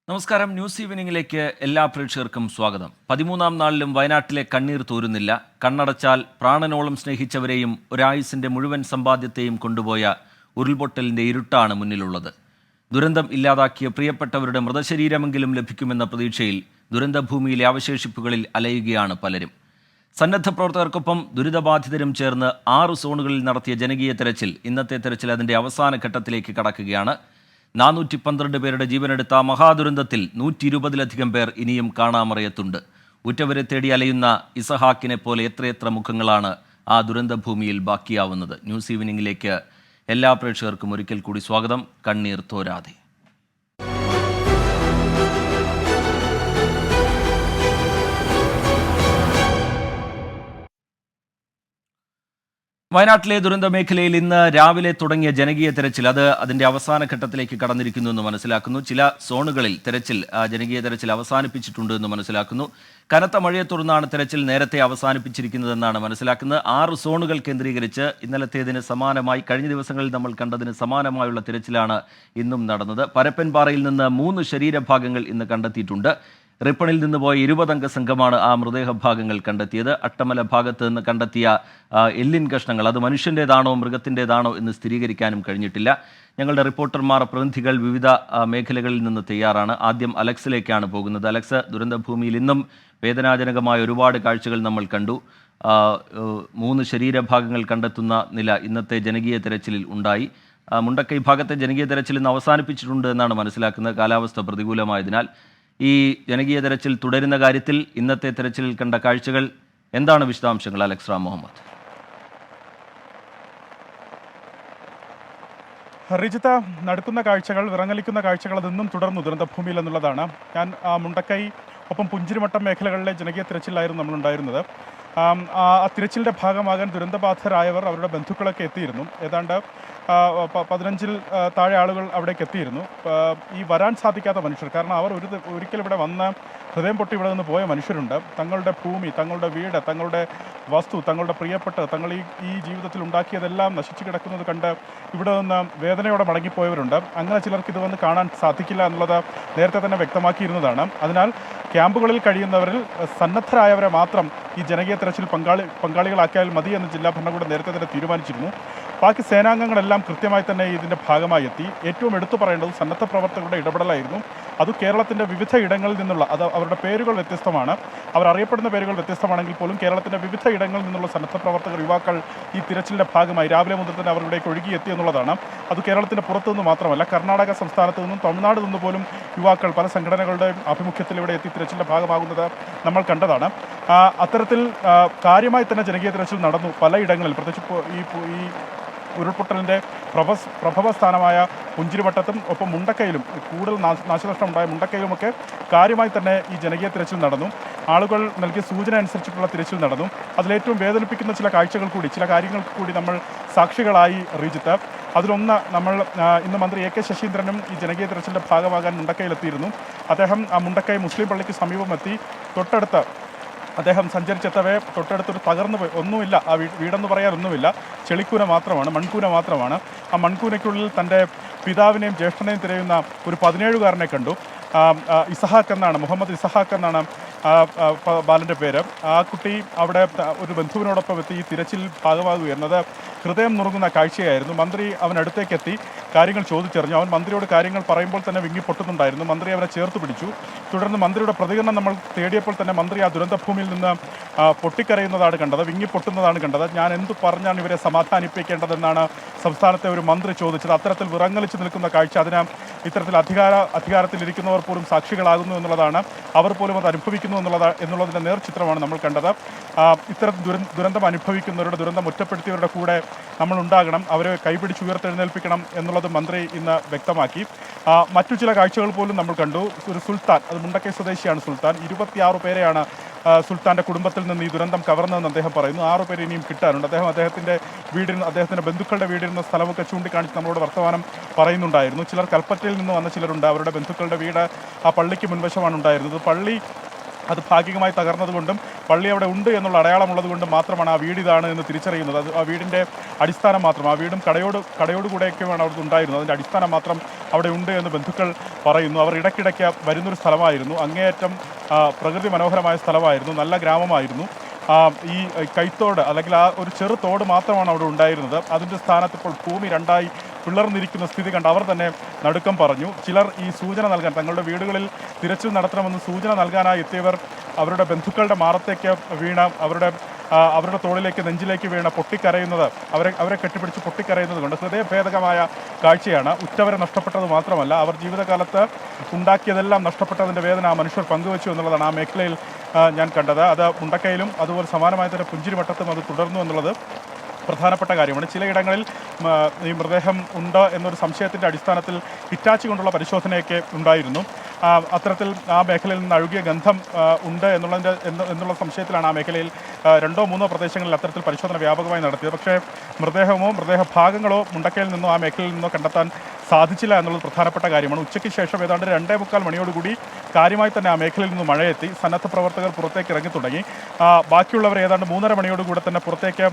നമസ്കാരം. ന്യൂസ് ഈവനിങ്ങിലേക്ക് എല്ലാ പ്രേക്ഷകർക്കും സ്വാഗതം. 13-ാം നാളിലും വയനാട്ടിലെ കണ്ണീർ തോരുന്നില്ല. കണ്ണടച്ചാൽ പ്രാണനോളം സ്നേഹിച്ചവരെയും ഒരായുസിന്റെ മുഴുവൻ സമ്പാദ്യത്തെയും കൊണ്ടുപോയ ഉരുൾപൊട്ടലിന്റെ ഇരുട്ടാണ് മുന്നിലുള്ളത്. ദുരന്തം ഇല്ലാതാക്കിയ പ്രിയപ്പെട്ടവരുടെ മൃതശരീരമെങ്കിലും ലഭിക്കുമെന്ന പ്രതീക്ഷയിൽ ദുരന്തഭൂമിയിലെ അവശേഷിപ്പുകളിൽ അലയുകയാണ് പലരും. സന്നദ്ധ പ്രവർത്തകർക്കൊപ്പം ദുരിതബാധിതരും ചേർന്ന് 6 സോണുകളിൽ നടത്തിയ ജനകീയ തെരച്ചിൽ ഇന്നത്തെ തെരച്ചിൽ അതിന്റെ അവസാന ഘട്ടത്തിലേക്ക് കടക്കുകയാണ്. 412 പേരുടെ ജീവനെടുത്ത മഹാദുരന്തത്തിൽ 120-ലധികം പേർ ഇനിയും കാണാമറയത്തുണ്ട്. ഉറ്റവരെ തേടി അലയുന്ന ഇസഹാക്കിനെ പോലെ എത്രയെത്ര മുഖങ്ങളാണ് ആ ദുരന്തഭൂമിയിൽ ബാക്കിയാവുന്നത്. ന്യൂസ് ഈവനിങ്ങിലേക്ക് എല്ലാ പ്രേക്ഷകർക്കും ഒരിക്കൽ കൂടി സ്വാഗതം. കണ്ണീർ തോരാതെ. വയനാട്ടിലെ ദുരന്ത മേഖലയിൽ ഇന്ന് രാവിലെ തുടങ്ങിയ ജനകീയ തെരച്ചിൽ അതിന്റെ അവസാന ഘട്ടത്തിലേക്ക് കടന്നിരിക്കുന്നു എന്ന് മനസ്സിലാക്കുന്നു. ചില സോണുകളിൽ ജനകീയ തെരച്ചിൽ അവസാനിപ്പിച്ചിട്ടുണ്ട് എന്ന് മനസ്സിലാക്കുന്നു. കനത്ത മഴയെ തുടർന്നാണ് തെരച്ചിൽ നേരത്തെ അവസാനിപ്പിച്ചിരിക്കുന്നതെന്നാണ് മനസ്സിലാക്കുന്നത്. 6 സോണുകൾ കേന്ദ്രീകരിച്ച് ഇന്നലത്തേതിന് സമാനമായി, കഴിഞ്ഞ ദിവസങ്ങളിൽ നമ്മൾ കണ്ടതിന് സമാനമായുള്ള തെരച്ചിലാണ് ഇന്നും നടന്നത്. പരപ്പൻപാറയിൽ നിന്ന് 3 ശരീരഭാഗങ്ങൾ ഇന്ന് കണ്ടെത്തിയിട്ടുണ്ട്. റിപ്പണിൽ നിന്ന് പോയ 20-അംഗ സംഘമാണ് ആ മൃതദേഹഭാഗങ്ങൾ കണ്ടെത്തിയത്. അട്ടമല ഭാഗത്ത് നിന്ന് കണ്ടെത്തിയ എല്ലിൻ കഷ്ണങ്ങൾ അത് മനുഷ്യൻ്റേതാണോ മൃഗത്തിൻ്റെതാണോ എന്ന് സ്ഥിരീകരിക്കാനും കഴിഞ്ഞിട്ടില്ല. ഞങ്ങളുടെ റിപ്പോർട്ടർമാർ, പ്രതിനിധികൾ വിവിധ മേഖലകളിൽ നിന്ന് തയ്യാറാണ്. ആദ്യം അലക്സിലേക്കാണ് പോകുന്നത്. അലക്സ്, ദുരന്തഭൂമിയിൽ ഇന്നും വേദനാജനകമായ ഒരുപാട് കാഴ്ചകൾ നമ്മൾ കണ്ടു. 3 ശരീരഭാഗങ്ങൾ കണ്ടെത്തുന്ന നില ഇന്നത്തെ ജനകീയ തെരച്ചിലിൽ ഉണ്ടായി. മുണ്ടക്കൈ ഭാഗത്തെ ജനകീയ തെരച്ചിൽ ഇന്ന് അവസാനിപ്പിച്ചിട്ടുണ്ട് എന്നാണ് മനസ്സിലാക്കുന്നത്, കാലാവസ്ഥ പ്രതികൂലമായതിനാൽ. ഈ ജനകീയ തെരച്ചിൽ തുടരുന്ന കാര്യത്തിൽ ഇന്നത്തെ തെരച്ചിലിൽ കണ്ട കാഴ്ചകൾ എന്താണ് വിശദാംശങ്ങൾ? അലക്സ് റാം മുഹമ്മദ്. റിജിത്ത, നടക്കുന്ന കാഴ്ചകൾ, വിറങ്ങലിക്കുന്ന കാഴ്ചകൾ അതൊന്നും തുടർന്നു ദുരന്തഭൂമിയിൽ എന്നുള്ളതാണ്. ഞാൻ മുണ്ടക്കൈ ഒപ്പം പുഞ്ചിരിമട്ടം മേഖലകളിലെ ജനകീയ തിരച്ചിലായിരുന്നു നമ്മളുണ്ടായിരുന്നത്. ആ തിരച്ചിലിൻ്റെ ഭാഗമാകാൻ ദുരന്തബാധിതരായവർ, അവരുടെ ബന്ധുക്കളൊക്കെ എത്തിയിരുന്നു. ഏതാണ്ട് 15-ൽ താഴെ ആളുകൾ അവിടേക്ക് എത്തിയിരുന്നു. ഈ വരാൻ സാധിക്കാത്ത മനുഷ്യർ, കാരണം അവർ ഒരിക്കലും ഇവിടെ വന്ന് ഹൃദയം പൊട്ടി ഇവിടെ നിന്ന് പോയ മനുഷ്യരുണ്ട്. തങ്ങളുടെ ഭൂമി, തങ്ങളുടെ വീട്, തങ്ങളുടെ വസ്തു, തങ്ങളുടെ പ്രിയപ്പെട്ട, തങ്ങൾ ഈ ജീവിതത്തിൽ ഉണ്ടാക്കിയതെല്ലാം നശിച്ചു കിടക്കുന്നത് കണ്ട് ഇവിടെ നിന്ന് വേദനയോടെ മടങ്ങിപ്പോയവരുണ്ട്. അങ്ങനെ ചിലർക്ക് ഇത് വന്ന് കാണാൻ സാധിക്കില്ല എന്നുള്ളത് നേരത്തെ തന്നെ വ്യക്തമാക്കിയിരുന്നതാണ്. അതിനാൽ ക്യാമ്പുകളിൽ കഴിയുന്നവരിൽ സന്നദ്ധരായവരെ മാത്രം ഈ ജനകീയ തെരച്ചിൽ പങ്കാളികളാക്കിയാൽ മതി എന്ന് ജില്ലാ ഭരണകൂടം നേരത്തെ തന്നെ തീരുമാനിച്ചിരുന്നു. ബാക്കി സേനാംഗങ്ങളെല്ലാം കൃത്യമായി തന്നെ ഇതിൻ്റെ ഭാഗമായി എത്തി. ഏറ്റവും എടുത്തു പറയേണ്ടത് സന്നദ്ധ പ്രവർത്തകരുടെ ഇടപെടലായിരുന്നു. അത് കേരളത്തിൻ്റെ വിവിധ ഇടങ്ങളിൽ നിന്നുള്ള, അത് അവരുടെ പേരുകൾ വ്യത്യസ്തമാണ്, അവർ അറിയപ്പെടുന്ന പേരുകൾ വ്യത്യസ്തമാണെങ്കിൽ പോലും കേരളത്തിൻ്റെ വിവിധ ഇടങ്ങളിൽ നിന്നുള്ള സന്നദ്ധ പ്രവർത്തകർ, യുവാക്കൾ ഈ തിരച്ചിലിൻ്റെ ഭാഗമായി രാവിലെ മുതൽ തന്നെ അവർ ഇവിടേക്ക് ഒഴുകിയെത്തി എന്നുള്ളതാണ്. അത് കേരളത്തിൻ്റെ പുറത്തുനിന്ന് മാത്രമല്ല, കർണാടക സംസ്ഥാനത്ത് നിന്നും തമിഴ്നാട് നിന്ന് പോലും യുവാക്കൾ പല സംഘടനകളുടെയും ആഭിമുഖ്യത്തിൽ ഇവിടെ എത്തി തിരച്ചിലിൻ്റെ ഭാഗമാകുന്നത് നമ്മൾ കണ്ടതാണ്. അത്തരത്തിൽ കാര്യമായി തന്നെ ജനകീയ തിരച്ചിൽ നടന്നു പലയിടങ്ങളിൽ. പ്രത്യേകിച്ച് ഈ ഉരുൾപൊട്ടലിൻ്റെ പ്രഭവസ്ഥാനമായ പുഞ്ചിരിവട്ടത്തും ഒപ്പം മുണ്ടക്കയിലും, കൂടുതൽ നാശനഷ്ടമുണ്ടായ മുണ്ടക്കയിലുമൊക്കെ കാര്യമായി തന്നെ ഈ ജനകീയ തിരച്ചിൽ നടന്നു. ആളുകൾ നൽകിയ സൂചന അനുസരിച്ചിട്ടുള്ള തിരച്ചിൽ നടന്നു. അതിലേറ്റവും വേദനിപ്പിക്കുന്ന ചില കാര്യങ്ങൾക്ക് കൂടി നമ്മൾ സാക്ഷികളായി. റീജിത്ത്, അതിലൊന്ന്, ഇന്ന് മന്ത്രി എ കെ ശശീന്ദ്രനും ഈ ജനകീയ തിരച്ചിലിൻ്റെ ഭാഗമാകാൻ മുണ്ടക്കയിലെത്തിയിരുന്നു. അദ്ദേഹം ആ മുണ്ടക്കൈ മുസ്ലിം പള്ളിക്ക് സമീപമെത്തി. തൊട്ടടുത്ത് അദ്ദേഹം സഞ്ചരിച്ചെത്തവേ തൊട്ടടുത്തൊരു തകർന്നു പോയി, ഒന്നുമില്ല, ആ വീടെന്ന് പറയാൻ ഒന്നുമില്ല, ചെളിക്കൂന മാത്രമാണ്, മൺകൂന മാത്രമാണ്. ആ മൺകൂനയ്ക്കുള്ളിൽ തൻ്റെ പിതാവിനെയും ജ്യേഷ്ഠനെയും തിരയുന്ന ഒരു 17-കാരനെ കണ്ടു. ഇസഹാക്ക് എന്നാണ്, മുഹമ്മദ് ഇസഹാക്ക് എന്നാണ് ബാലൻ്റെ പേര്. ആ കുട്ടി അവിടെ ഒരു ബന്ധുവിനോടൊപ്പം എത്തി ഈ തിരച്ചിൽ ഭാഗമാകുകയെന്നത് ഹൃദയം നുറുങ്ങുന്ന കാഴ്ചയായിരുന്നു. മന്ത്രി അവനടുത്തേക്ക് എത്തി കാര്യങ്ങൾ ചോദിച്ചറിഞ്ഞു. അവൻ മന്ത്രിയോട് കാര്യങ്ങൾ പറയുമ്പോൾ തന്നെ വിങ്ങിപ്പൊട്ടുന്നുണ്ടായിരുന്നു. മന്ത്രി അവനെ ചേർത്ത് പിടിച്ചു. തുടർന്ന് മന്ത്രിയുടെ പ്രതികരണം നമ്മൾ തേടിയപ്പോൾ തന്നെ മന്ത്രി ആ ദുരന്തഭൂമിയിൽ നിന്ന് പൊട്ടിക്കരയുന്നതാണ് കണ്ടത്, വിങ്ങിപ്പൊട്ടുന്നതാണ് കണ്ടത്. ഞാൻ എന്തു പറഞ്ഞാണ് ഇവരെ സമാധാനിപ്പിക്കേണ്ടതെന്നാണ് സംസ്ഥാനത്തെ ഒരു മന്ത്രി ചോദിച്ചത്. അത്തരത്തിൽ വിറങ്ങലിച്ച് നിൽക്കുന്ന കാഴ്ച, അതിന് ഇത്തരത്തിൽ അധികാരത്തിലിരിക്കുന്നവർ പോലും സാക്ഷികളാകുന്നു എന്നുള്ളതാണ്, അവർ പോലും അത് അനുഭവിക്കുന്നു എന്നുള്ളതിൻ്റെ നേർചിത്രമാണ് നമ്മൾ കണ്ടത്. ഇത്തരത്തിൽ ദുരന്തം അനുഭവിക്കുന്നവരുടെ, ദുരന്തം ഒറ്റപ്പെടുത്തിയവരുടെ കൂടെ നമ്മൾ ഉണ്ടാകണം, അവരെ കൈപിടിച്ച് ഉയർത്തെഴുന്നേൽപ്പിക്കണം എന്നുള്ളത് മന്ത്രി ഇന്ന് വ്യക്തമാക്കി. മറ്റു ചില കാഴ്ചകൾ പോലും നമ്മൾ കണ്ടു. ഒരു സുൽത്താൻ, അത് മുണ്ടക്കൈ സ്വദേശിയാണ് സുൽത്താൻ, 26 പേരെയാണ് സുൽത്താൻ്റെ കുടുംബത്തിൽ നിന്ന് ഈ ദുരന്തം കവർന്നതെന്ന് അദ്ദേഹം പറയുന്നു. 6 പേര് ഇനിയും കിട്ടാനുണ്ട്. അദ്ദേഹത്തിൻ്റെ ബന്ധുക്കളുടെ വീടിരുന്ന സ്ഥലമൊക്കെ ചൂണ്ടിക്കാണിച്ച് നമ്മളോട് വർത്തമാനം പറയുന്നുണ്ടായിരുന്നു. ചിലർ കൽപ്പറ്റയിൽ നിന്ന് വന്ന ചിലരുണ്ട്. അവരുടെ ബന്ധുക്കളുടെ വീട് ആ പള്ളിക്ക് മുൻവശമാണ് ഉണ്ടായിരുന്നത്. പള്ളി അത് ഭാഗികമായി തകർന്നതുകൊണ്ടും പള്ളി അവിടെ ഉണ്ട് എന്നുള്ള അടയാളമുള്ളത് കൊണ്ടും മാത്രമാണ് ആ വീട് ഇതാണ് എന്ന് തിരിച്ചറിയുന്നത്. അത് ആ വീടിൻ്റെ അടിസ്ഥാനം മാത്രം, ആ വീടും കടയോടുകൂടെയൊക്കെയാണ് അവിടെ ഉണ്ടായിരുന്നത്. അതിൻ്റെ അടിസ്ഥാനം മാത്രം അവിടെ ഉണ്ട് എന്ന് ബന്ധുക്കൾ പറയുന്നു. അവർ ഇടയ്ക്കിടയ്ക്ക് വരുന്നൊരു സ്ഥലമായിരുന്നു, അങ്ങേയറ്റം പ്രകൃതി മനോഹരമായ സ്ഥലമായിരുന്നു, നല്ല ഗ്രാമമായിരുന്നു. ഈ കൈത്തോട് അല്ലെങ്കിൽ ആ ഒരു ചെറു തോട് മാത്രമാണ് അവിടെ ഉണ്ടായിരുന്നത്. അതിൻ്റെ സ്ഥാനത്ത് ഇപ്പോൾ ഭൂമി രണ്ടായി പിളർന്നിരിക്കുന്ന സ്ഥിതി കണ്ട് അവർ തന്നെ നടുക്കം പറഞ്ഞു. ചിലർ ഈ സൂചന നൽകാൻ, തങ്ങളുടെ വീടുകളിൽ തിരച്ചിൽ നടത്തണമെന്ന് സൂചന നൽകാനായി എത്തിയവർ അവരുടെ ബന്ധുക്കളുടെ മാറത്തേക്ക് വീണ, അവരുടെ തോളിലേക്ക് നെഞ്ചിലേക്ക് വീണ പൊട്ടിക്കരയുന്നത്, അവരെ കെട്ടിപ്പിടിച്ച് പൊട്ടിക്കരയുന്നത് കൊണ്ട് ഹൃദയഭേദകമായ കാഴ്ചയാണ്. ഉറ്റവരെ നഷ്ടപ്പെട്ടത് മാത്രമല്ല, അവർ ജീവിതകാലത്ത് ഉണ്ടാക്കിയതെല്ലാം നഷ്ടപ്പെട്ടതിൻ്റെ വേദന ആ മനുഷ്യർ പങ്കുവച്ചു എന്നുള്ളതാണ് ആ മേഖലയിൽ ഞാൻ കണ്ടത്. അത് മുണ്ടക്കയിലും അതുപോലെ സമാനമായ തന്നെ പുഞ്ചിരിമട്ടത്തും അത് തുടർന്നു എന്നുള്ളത് പ്രധാനപ്പെട്ട കാര്യമാണ്. ചിലയിടങ്ങളിൽ ഈ മൃതദേഹം ഉണ്ട് എന്നൊരു സംശയത്തിൻ്റെ അടിസ്ഥാനത്തിൽ ഹിറ്റാച്ചി കൊണ്ടുള്ള പരിശോധനയൊക്കെ ഉണ്ടായിരുന്നു. അത്തരത്തിൽ ആ മേഖലയിൽ നിന്ന് അഴുകിയ ഗന്ധം ഉണ്ട് എന്നുള്ള സംശയത്തിലാണ് ആ മേഖലയിൽ 2 3 പ്രദേശങ്ങളിൽ അത്തരത്തിൽ പരിശോധന വ്യാപകമായി നടത്തിയത്. പക്ഷേ മൃതദേഹമോ മൃതദേഹ ഭാഗങ്ങളോ മുണ്ടക്കയിൽ നിന്നോ ആ മേഖലയിൽ നിന്നോ കണ്ടെത്താൻ സാധിച്ചില്ല എന്നുള്ളത് പ്രധാനപ്പെട്ട കാര്യമാണ്. ഉച്ചയ്ക്ക് ശേഷം ഏതാണ്ട് 2:45 മണിയോടുകൂടി കാര്യമായി തന്നെ ആ മേഖലയിൽ നിന്ന് മഴയെത്തി. സന്നദ്ധ പ്രവർത്തകർ പുറത്തേക്ക് ഇറങ്ങി തുടങ്ങി. ബാക്കിയുള്ളവർ ഏതാണ്ട് 3:30 മണിയോടുകൂടെ തന്നെ പുറത്തേക്ക്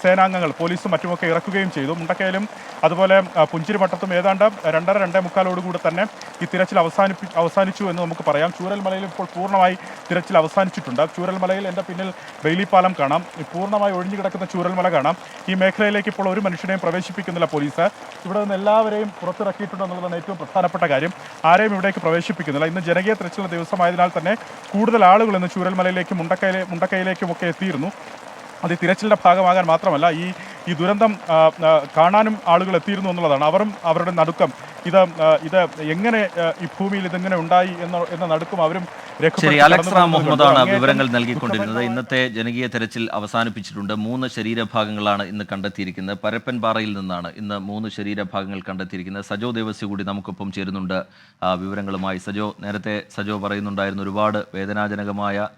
സേനാംഗങ്ങൾ, പോലീസും മറ്റുമൊക്കെ ഇറക്കുകയും ചെയ്തു. മുണ്ടക്കയിലും അതുപോലെ പുഞ്ചിരിമട്ടത്തും ഏതാണ്ട് 2:30 2:45 തന്നെ ഈ തിരച്ചിൽ അവസാനിച്ചു എന്ന് നമുക്ക് പറയാം. ചൂരൽമലയിൽ ഇപ്പോൾ പൂർണ്ണമായി തിരച്ചിൽ അവസാനിച്ചിട്ടുണ്ട്. ചൂരൽമലയിൽ എൻ്റെ പിന്നിൽ ബെയിലി പാലം കാണാം, പൂർണ്ണമായി ഒഴിഞ്ഞു കിടക്കുന്ന ചൂരൽമല കാണാം. ഈ മേഖലയിലേക്ക് ഇപ്പോൾ ഒരു മനുഷ്യനെയും പ്രവേശിപ്പിക്കുന്നില്ല പോലീസ്. ഇവിടെ നിന്ന് എല്ലാവരെയും പുറത്തിറക്കിയിട്ടുണ്ട് എന്നുള്ളതാണ് ഏറ്റവും പ്രധാനപ്പെട്ട കാര്യം. ആരെയും ഇവിടേക്ക് പ്രവേശിപ്പിക്കുന്നില്ല. ഇന്ന് ജനകീയ തിരച്ചിലിൻ്റെ ദിവസമായതിനാൽ തന്നെ കൂടുതൽ ആളുകൾ ഇന്ന് ചൂരൽമലയിലേക്കും മുണ്ടക്കയിലേക്കും ഒക്കെ എത്തിയിരുന്നു. അത് ഈ തിരച്ചിലിൻ്റെ ഭാഗമാകാൻ മാത്രമല്ല, ഈ ദുരന്തം കാണാനും ആളുകൾ എത്തിയിരുന്നു എന്നുള്ളതാണ്. അവരും അവരുടെ നടുക്കം, ഇത് എങ്ങനെ ഈ ഭൂമിയിൽ ഇതെങ്ങനെ ഉണ്ടായി എന്ന നടുക്കം അവരും. ശരി, അലക്സ മുഹമ്മദാണ് വിവരങ്ങൾ നൽകിക്കൊണ്ടിരുന്നത്. ഇന്നത്തെ ജനകീയ തെരച്ചിൽ അവസാനിപ്പിച്ചിട്ടുണ്ട്. 3 ശരീരഭാഗങ്ങളാണ് ഇന്ന് കണ്ടെത്തിയിരിക്കുന്നത്. പരപ്പൻപാറയിൽ നിന്നാണ് ഇന്ന് 3 ശരീരഭാഗങ്ങൾ കണ്ടെത്തിയിരിക്കുന്നത്. സജോ ദേവസ്യ കൂടി നമുക്കൊപ്പം ചേരുന്നുണ്ട് വിവരങ്ങളുമായി. നേരത്തെ സജോ പറയുന്നുണ്ടായിരുന്നു ഒരുപാട് വേദനാജനകമായ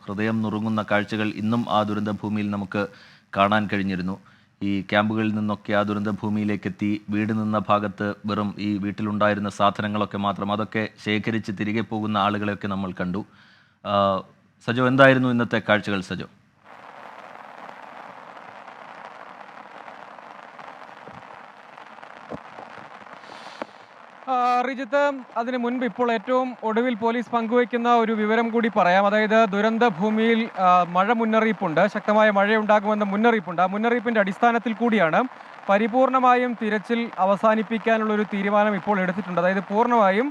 ഹൃദയം നുറുങ്ങുന്ന കാഴ്ചകൾ ഇന്നും ആ ദുരന്ത ഭൂമിയിൽ നമുക്ക് കാണാൻ കഴിഞ്ഞിരുന്നു. ഈ ക്യാമ്പുകളിൽ നിന്നൊക്കെ ആ ദുരന്ത ഭൂമിയിലേക്ക് എത്തി വീട് നിന്ന ഭാഗത്ത് വെറും ഈ വീട്ടിലുണ്ടായിരുന്ന സാധനങ്ങളൊക്കെ മാത്രം, അതൊക്കെ ശേഖരിച്ച് തിരികെ പോകുന്ന ആളുകളെയൊക്കെ നമ്മൾ കണ്ടു. സജോ, എന്തായിരുന്നു ഇന്നത്തെ കാഴ്ചകൾ? സജോ. റിജിത്ത്, അതിന് മുൻപ് ഇപ്പോൾ ഏറ്റവും ഒടുവിൽ പോലീസ് പങ്കുവയ്ക്കുന്ന ഒരു വിവരം കൂടി പറയാം. അതായത് ദുരന്ത ഭൂമിയിൽ മഴ മുന്നറിയിപ്പുണ്ട്, ശക്തമായ മഴയുണ്ടാകുമെന്ന മുന്നറിയിപ്പുണ്ട്. ആ മുന്നറിയിപ്പിൻ്റെ അടിസ്ഥാനത്തിൽ കൂടിയാണ് പരിപൂർണമായും തിരച്ചിൽ അവസാനിപ്പിക്കാനുള്ള ഒരു തീരുമാനം ഇപ്പോൾ എടുത്തിട്ടുണ്ട്. അതായത് പൂർണ്ണമായും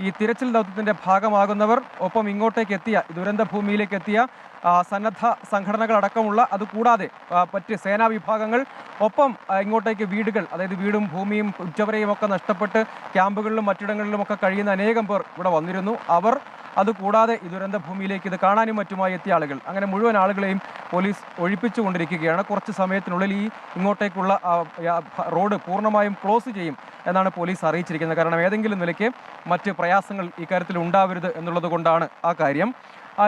ഈ തിരച്ചിൽ ദൗത്യത്തിൻ്റെ ഭാഗമാകുന്നവർ, ഒപ്പം ഇങ്ങോട്ടേക്ക് എത്തിയ ദുരന്ത ഭൂമിയിലേക്ക് എത്തിയ സന്നദ്ധ സംഘടനകളടക്കമുള്ള, അതുകൂടാതെ മറ്റ് സേനാ വിഭാഗങ്ങൾ, ഒപ്പം ഇങ്ങോട്ടേക്ക് വീടുകൾ, അതായത് വീടും ഭൂമിയും ഉറ്റവരെയും ഒക്കെ നഷ്ടപ്പെട്ട് ക്യാമ്പുകളിലും മറ്റിടങ്ങളിലുമൊക്കെ കഴിയുന്ന അനേകം പേർ ഇവിടെ വന്നിരുന്നു. അവർ, അതുകൂടാതെ ഈ ദുരന്ത ഭൂമിയിലേക്ക് ഇത് കാണാനും മറ്റുമായി എത്തിയ ആളുകൾ, അങ്ങനെ മുഴുവൻ ആളുകളെയും പോലീസ് ഒഴിപ്പിച്ചുകൊണ്ടിരിക്കുകയാണ്. കുറച്ച് സമയത്തിനുള്ളിൽ ഇങ്ങോട്ടേക്കുള്ള റോഡ് പൂർണ്ണമായും ക്ലോസ് ചെയ്യും എന്നാണ് പോലീസ് അറിയിച്ചിരിക്കുന്നത്. കാരണം ഏതെങ്കിലും നിലയ്ക്ക് മറ്റ് പ്രയാസങ്ങൾ ഇക്കാര്യത്തിൽ ഉണ്ടാവരുത് എന്നുള്ളത് കൊണ്ടാണ് ആ കാര്യം.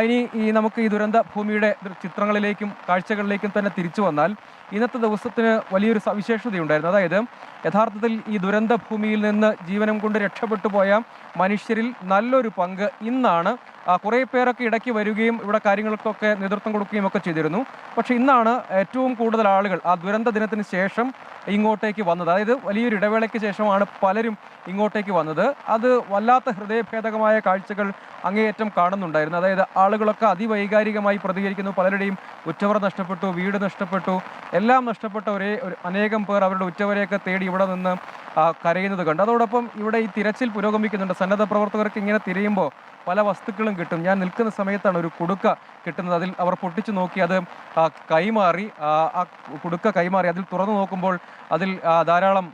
ഇനി നമുക്ക് ഈ ദുരന്ത ഭൂമിയുടെ ചിത്രങ്ങളിലേക്കും കാഴ്ചകളിലേക്കും തന്നെ തിരിച്ചു വന്നാൽ, ഇന്നത്തെ ദിവസത്തിന് വലിയൊരു സവിശേഷതയുണ്ടായിരുന്നു. അതായത് യഥാർത്ഥത്തിൽ ഈ ദുരന്ത ഭൂമിയിൽ നിന്ന് ജീവനം കൊണ്ട് രക്ഷപ്പെട്ടു പോയ മനുഷ്യരിൽ നല്ലൊരു പങ്ക് ഇന്നാണ്. കുറേ പേരൊക്കെ ഇടയ്ക്ക് വരികയും ഇവിടെ കാര്യങ്ങൾക്കൊക്കെ നേതൃത്വം കൊടുക്കുകയും ഒക്കെ ചെയ്തിരുന്നു. പക്ഷേ ഇന്നാണ് ഏറ്റവും കൂടുതൽ ആളുകൾ ആ ദുരന്ത ദിനത്തിന് ശേഷം ഇങ്ങോട്ടേക്ക് വന്നത്. അതായത് വലിയൊരു ഇടവേളയ്ക്ക് ശേഷമാണ് പലരും ഇങ്ങോട്ടേക്ക് വന്നത്. അത് വല്ലാത്ത ഹൃദയഭേദകമായ കാഴ്ചകൾ അങ്ങേയറ്റം കാണുന്നുണ്ടായിരുന്നു. അതായത് ആളുകളൊക്കെ അതിവൈകാരികമായി പ്രതികരിക്കുന്നു. പലരുടെയും ഉറ്റവർ നഷ്ടപ്പെട്ടു, വീട് നഷ്ടപ്പെട്ടു, എല്ലാം നഷ്ടപ്പെട്ട അനേകം പേർ അവരുടെ ഉറ്റവരെയൊക്കെ തേടി ഇവിടെ നിന്ന് കരയുന്നത് കണ്ടു. അതോടൊപ്പം ഇവിടെ ഈ തിരച്ചിൽ പുരോഗമിക്കുന്നുണ്ട്. സന്നദ്ധ പ്രവർത്തകർക്ക് ഇങ്ങനെ തിരയുമ്പോൾ പല വസ്തുക്കളും കിട്ടും. ഞാൻ നിൽക്കുന്ന സമയത്താണ് ഒരു കുടുക്ക കിട്ടുന്നത്. അതിൽ അവർ പൊട്ടിച്ചു നോക്കി അത് കൈമാറി, ആ കുടുക്ക കൈമാറി. അതിൽ തുറന്നു നോക്കുമ്പോൾ അതിൽ ധാരാളം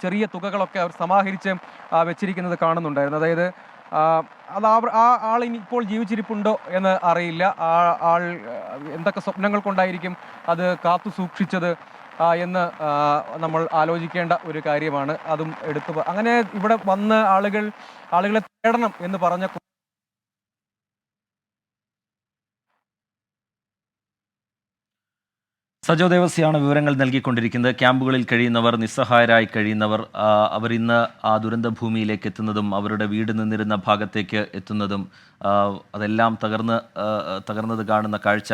ചെറിയ തുകകളൊക്കെ അവർ സമാഹരിച്ച് വെച്ചിരിക്കുന്നത് കാണുന്നുണ്ടായിരുന്നു. അതായത് അത് ആ ആൾ ഇനി ഇപ്പോൾ ജീവിച്ചിരിപ്പുണ്ടോ എന്ന് അറിയില്ല. ആൾ എന്തൊക്കെ സ്വപ്നങ്ങൾ കൊണ്ടായിരിക്കും അത് കാത്തു സൂക്ഷിച്ചത് എന്ന് നമ്മൾ ആലോചിക്കേണ്ട ഒരു കാര്യമാണ്. അതും അങ്ങനെ ഇവിടെ വന്ന് ആളുകളെ തേടണം എന്ന് പറഞ്ഞ സജോ ദേവസ്യാണ് വിവരങ്ങൾ നൽകിക്കൊണ്ടിരിക്കുന്നത്. ക്യാമ്പുകളിൽ കഴിയുന്നവർ, നിസ്സഹായരായി കഴിയുന്നവർ, അവർ ഇന്ന് ആ ദുരന്ത ഭൂമിയിലേക്ക് എത്തുന്നതും അവരുടെ വീട് നിന്നിരുന്ന ഭാഗത്തേക്ക് എത്തുന്നതും അതെല്ലാം തകർന്നത് കാണുന്ന കാഴ്ച,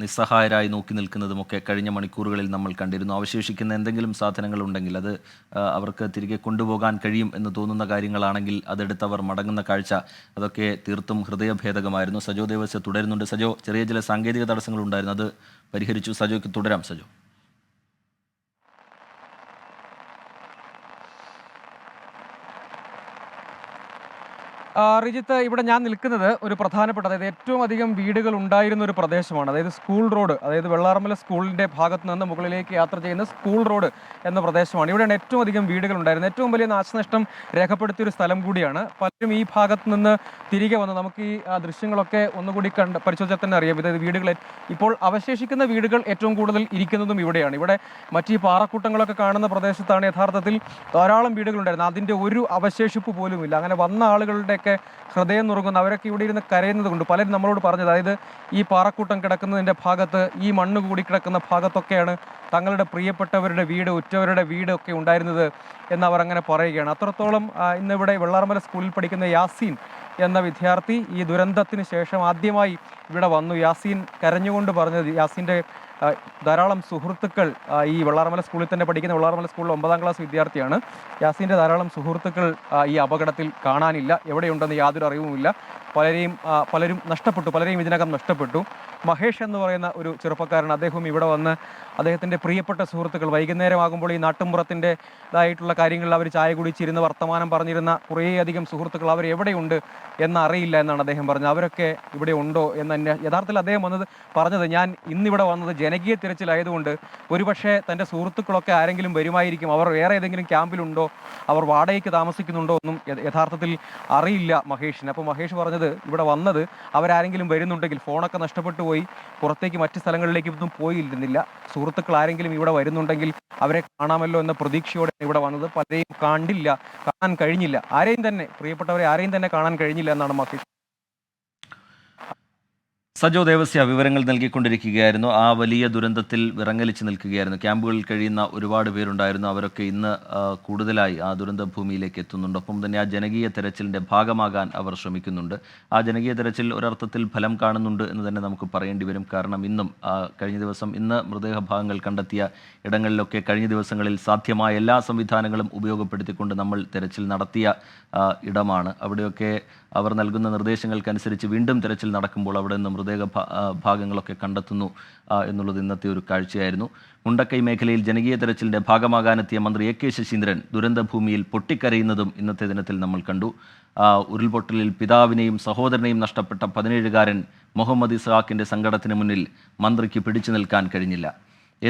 നിസ്സഹായരായി നോക്കി നിൽക്കുന്നതുമൊക്കെ കഴിഞ്ഞ മണിക്കൂറുകളിൽ നമ്മൾ കണ്ടിരുന്നു. അവശേഷിക്കുന്ന എന്തെങ്കിലും സാധനങ്ങൾ ഉണ്ടെങ്കിൽ അത് അവർക്ക് തിരികെ കൊണ്ടുപോകാൻ കഴിയും എന്ന് തോന്നുന്ന കാര്യങ്ങളാണെങ്കിൽ അതെടുത്തവർ മടങ്ങുന്ന കാഴ്ച, അതൊക്കെ തീർത്തും ഹൃദയഭേദകമായിരുന്നു. സജോ ദേവസ്യ തുടരുന്നുണ്ട്. സജോ, ചെറിയ ചില സാങ്കേതിക തടസ്സങ്ങളുണ്ടായിരുന്നു, അത് പരിഹരിച്ചു. സജോയ്ക്ക് തുടരാം. സജോ. റിജിത്ത്, ഇവിടെ ഞാൻ നിൽക്കുന്നത് ഒരു പ്രധാനപ്പെട്ട, അതായത് ഏറ്റവും അധികം വീടുകൾ ഉണ്ടായിരുന്ന ഒരു പ്രദേശമാണ്. അതായത് സ്കൂൾ റോഡ്, അതായത് വെള്ളാർമല സ്കൂളിൻ്റെ ഭാഗത്ത് നിന്ന് മുകളിലേക്ക് യാത്ര ചെയ്യുന്ന സ്കൂൾ റോഡ് എന്ന പ്രദേശമാണ്. ഇവിടെയാണ് ഏറ്റവും അധികം വീടുകൾ ഉണ്ടായിരുന്നത്. ഏറ്റവും വലിയ നാശനഷ്ടം രേഖപ്പെടുത്തിയൊരു സ്ഥലം കൂടിയാണ്. പലരും ഈ ഭാഗത്ത് നിന്ന് തിരികെ വന്ന് നമുക്ക് ഈ ദൃശ്യങ്ങളൊക്കെ ഒന്നുകൂടി പരിശോധിച്ചാൽ തന്നെ അറിയാം. അതായത് വീടുകൾ, ഇപ്പോൾ അവശേഷിക്കുന്ന വീടുകൾ ഏറ്റവും കൂടുതൽ ഇരിക്കുന്നതും ഇവിടെയാണ്. ഇവിടെ മറ്റ് ഈ പാറക്കൂട്ടങ്ങളൊക്കെ കാണുന്ന പ്രദേശത്താണ് യഥാർത്ഥത്തിൽ ധാരാളം വീടുകളുണ്ടായിരുന്നത്. അതിൻ്റെ ഒരു അവശേഷിപ്പ് പോലുമില്ല. അങ്ങനെ വന്ന ആളുകളുടെ ഹൃദയം നുറുങ്ങുന്ന, അവരൊക്കെ ഇവിടെ ഇരുന്ന് കരയുന്നത് കൊണ്ട് പലരും നമ്മളോട് പറഞ്ഞത്, അതായത് ഈ പാറക്കൂട്ടം കിടക്കുന്നതിൻ്റെ ഭാഗത്ത്, ഈ മണ്ണ് കൂടി കിടക്കുന്ന ഭാഗത്തൊക്കെയാണ് തങ്ങളുടെ പ്രിയപ്പെട്ടവരുടെ വീട്, ഉറ്റവരുടെ വീടൊക്കെ ഉണ്ടായിരുന്നത് എന്നവർ അങ്ങനെ പറയുകയാണ്. അത്രത്തോളം ഇന്നിവിടെ വെള്ളാർമല സ്കൂളിൽ പഠിക്കുന്ന യാസീൻ എന്ന വിദ്യാർത്ഥി ഈ ദുരന്തത്തിന് ശേഷം ആദ്യമായി ഇവിടെ വന്നു. യാസീൻ കരഞ്ഞുകൊണ്ട് പറഞ്ഞത്, യാസീൻ്റെ ധാരാളം സുഹൃത്തുക്കൾ ഈ വെള്ളാർമല സ്കൂളിൽ തന്നെ പഠിക്കുന്ന, വെള്ളാർമല സ്കൂളിൽ 9ാം ക്ലാസ് വിദ്യാർത്ഥിയാണ്. യാസീൻ്റെ ധാരാളം സുഹൃത്തുക്കൾ ഈ അപകടത്തിൽ കാണാനില്ല, എവിടെയുണ്ടെന്ന് യാതൊരു അറിവുമില്ല. പലരും നഷ്ടപ്പെട്ടു, പലരെയും ഇതിനകം നഷ്ടപ്പെട്ടു. മഹേഷ് എന്ന് പറയുന്ന ഒരു ചെറുപ്പക്കാരൻ, അദ്ദേഹം ഇവിടെ വന്ന് അദ്ദേഹത്തിൻ്റെ പ്രിയപ്പെട്ട സുഹൃത്തുക്കൾ, വൈകുന്നേരമാകുമ്പോൾ ഈ നാട്ടുമ്പുറത്തിൻ്റെതായിട്ടുള്ള കാര്യങ്ങളിൽ അവർ ചായ കുടിച്ചിരുന്ന് വർത്തമാനം പറഞ്ഞിരുന്ന കുറേയധികം സുഹൃത്തുക്കൾ അവർ എവിടെയുണ്ട് എന്നറിയില്ല എന്നാണ് അദ്ദേഹം പറഞ്ഞത്. അവരൊക്കെ ഇവിടെ ഉണ്ടോ എന്ന് തന്നെ യഥാർത്ഥത്തിൽ അദ്ദേഹം പറഞ്ഞത്, ഞാൻ ഇന്നിവിടെ വന്നത് ജനകീയ തിരച്ചിലായതുകൊണ്ട് ഒരുപക്ഷെ തൻ്റെ സുഹൃത്തുക്കളൊക്കെ ആരെങ്കിലും വരുമായിരിക്കും, അവർ വേറെ ഏതെങ്കിലും ക്യാമ്പിലുണ്ടോ, അവർ വാടകയ്ക്ക് താമസിക്കുന്നുണ്ടോ ഒന്നും യഥാർത്ഥത്തിൽ അറിയില്ല മഹേഷിന്. അപ്പോൾ മഹേഷ് പറഞ്ഞത്, ഇവിടെ വന്നത് അവരാരെങ്കിലും വരുന്നുണ്ടെങ്കിൽ, ഫോണൊക്കെ നഷ്ടപ്പെട്ടു പോയി, പുറത്തേക്ക് മറ്റ് സ്ഥലങ്ങളിലേക്കൊന്നും പോയിരുന്നില്ല, സുഹൃത്തുക്കൾ ആരെങ്കിലും ഇവിടെ വരുന്നുണ്ടെങ്കിൽ അവരെ കാണാമല്ലോ എന്ന പ്രതീക്ഷയോടെ ഇവിടെ വന്നത്. പലരെയും കാണാൻ കഴിഞ്ഞില്ല, ആരെയും തന്നെ, പ്രിയപ്പെട്ടവരെ ആരെയും തന്നെ കാണാൻ കഴിഞ്ഞില്ല എന്നാണ് മഹേഷ്. സജോ ദേവസ്യ വിവരങ്ങൾ നൽകിക്കൊണ്ടിരിക്കുകയായിരുന്നു. ആ വലിയ ദുരന്തത്തിൽ വിറങ്ങലിച്ച് നിൽക്കുകയായിരുന്നു. ക്യാമ്പുകളിൽ കഴിയുന്ന ഒരുപാട് പേരുണ്ടായിരുന്നു. അവരൊക്കെ ഇന്ന് കൂടുതലായി ആ ദുരന്ത ഭൂമിയിലേക്ക് എത്തുന്നുണ്ട്. ഒപ്പം തന്നെ ആ ജനകീയ തെരച്ചിലിൻ്റെ ഭാഗമാകാൻ അവർ ശ്രമിക്കുന്നുണ്ട്. ആ ജനകീയ തെരച്ചിൽ ഒരർത്ഥത്തിൽ ഫലം കാണുന്നുണ്ട് എന്ന് തന്നെ നമുക്ക് പറയേണ്ടി വരും. കാരണം ഇന്ന് മൃതദേഹഭാഗങ്ങൾ കണ്ടെത്തിയ ഇടങ്ങളിലൊക്കെ കഴിഞ്ഞ ദിവസങ്ങളിൽ സാധ്യമായ എല്ലാ സംവിധാനങ്ങളും ഉപയോഗപ്പെടുത്തിക്കൊണ്ട് നമ്മൾ തെരച്ചിൽ നടത്തിയ ഇടമാണ്. അവിടെയൊക്കെ അവർ നൽകുന്ന നിർദ്ദേശങ്ങൾക്കനുസരിച്ച് വീണ്ടും തെരച്ചിൽ നടക്കുമ്പോൾ അവിടെ നിന്ന് ഭാഗങ്ങളൊക്കെ കണ്ടെത്തുന്നു എന്നുള്ളത് ഇന്നത്തെ ഒരു കാഴ്ചയായിരുന്നു. മുണ്ടക്കൈ മേഖലയിൽ ജനകീയ തെരച്ചിലിന്റെ ഭാഗമാകാനെത്തിയ മന്ത്രി AK ശശീന്ദ്രൻ ദുരന്തഭൂമിയിൽ പൊട്ടിക്കരയുന്നതും ഇന്നത്തെ ദിനത്തിൽ നമ്മൾ കണ്ടു. ഉരുൾപൊട്ടലിൽ പിതാവിനെയും സഹോദരനെയും നഷ്ടപ്പെട്ട 17-കാരൻ മുഹമ്മദ് ഇസ്ഹാഖിന്റെ സങ്കടത്തിന് മുന്നിൽ മന്ത്രിക്ക് പിടിച്ചു നിൽക്കാൻ കഴിഞ്ഞില്ല.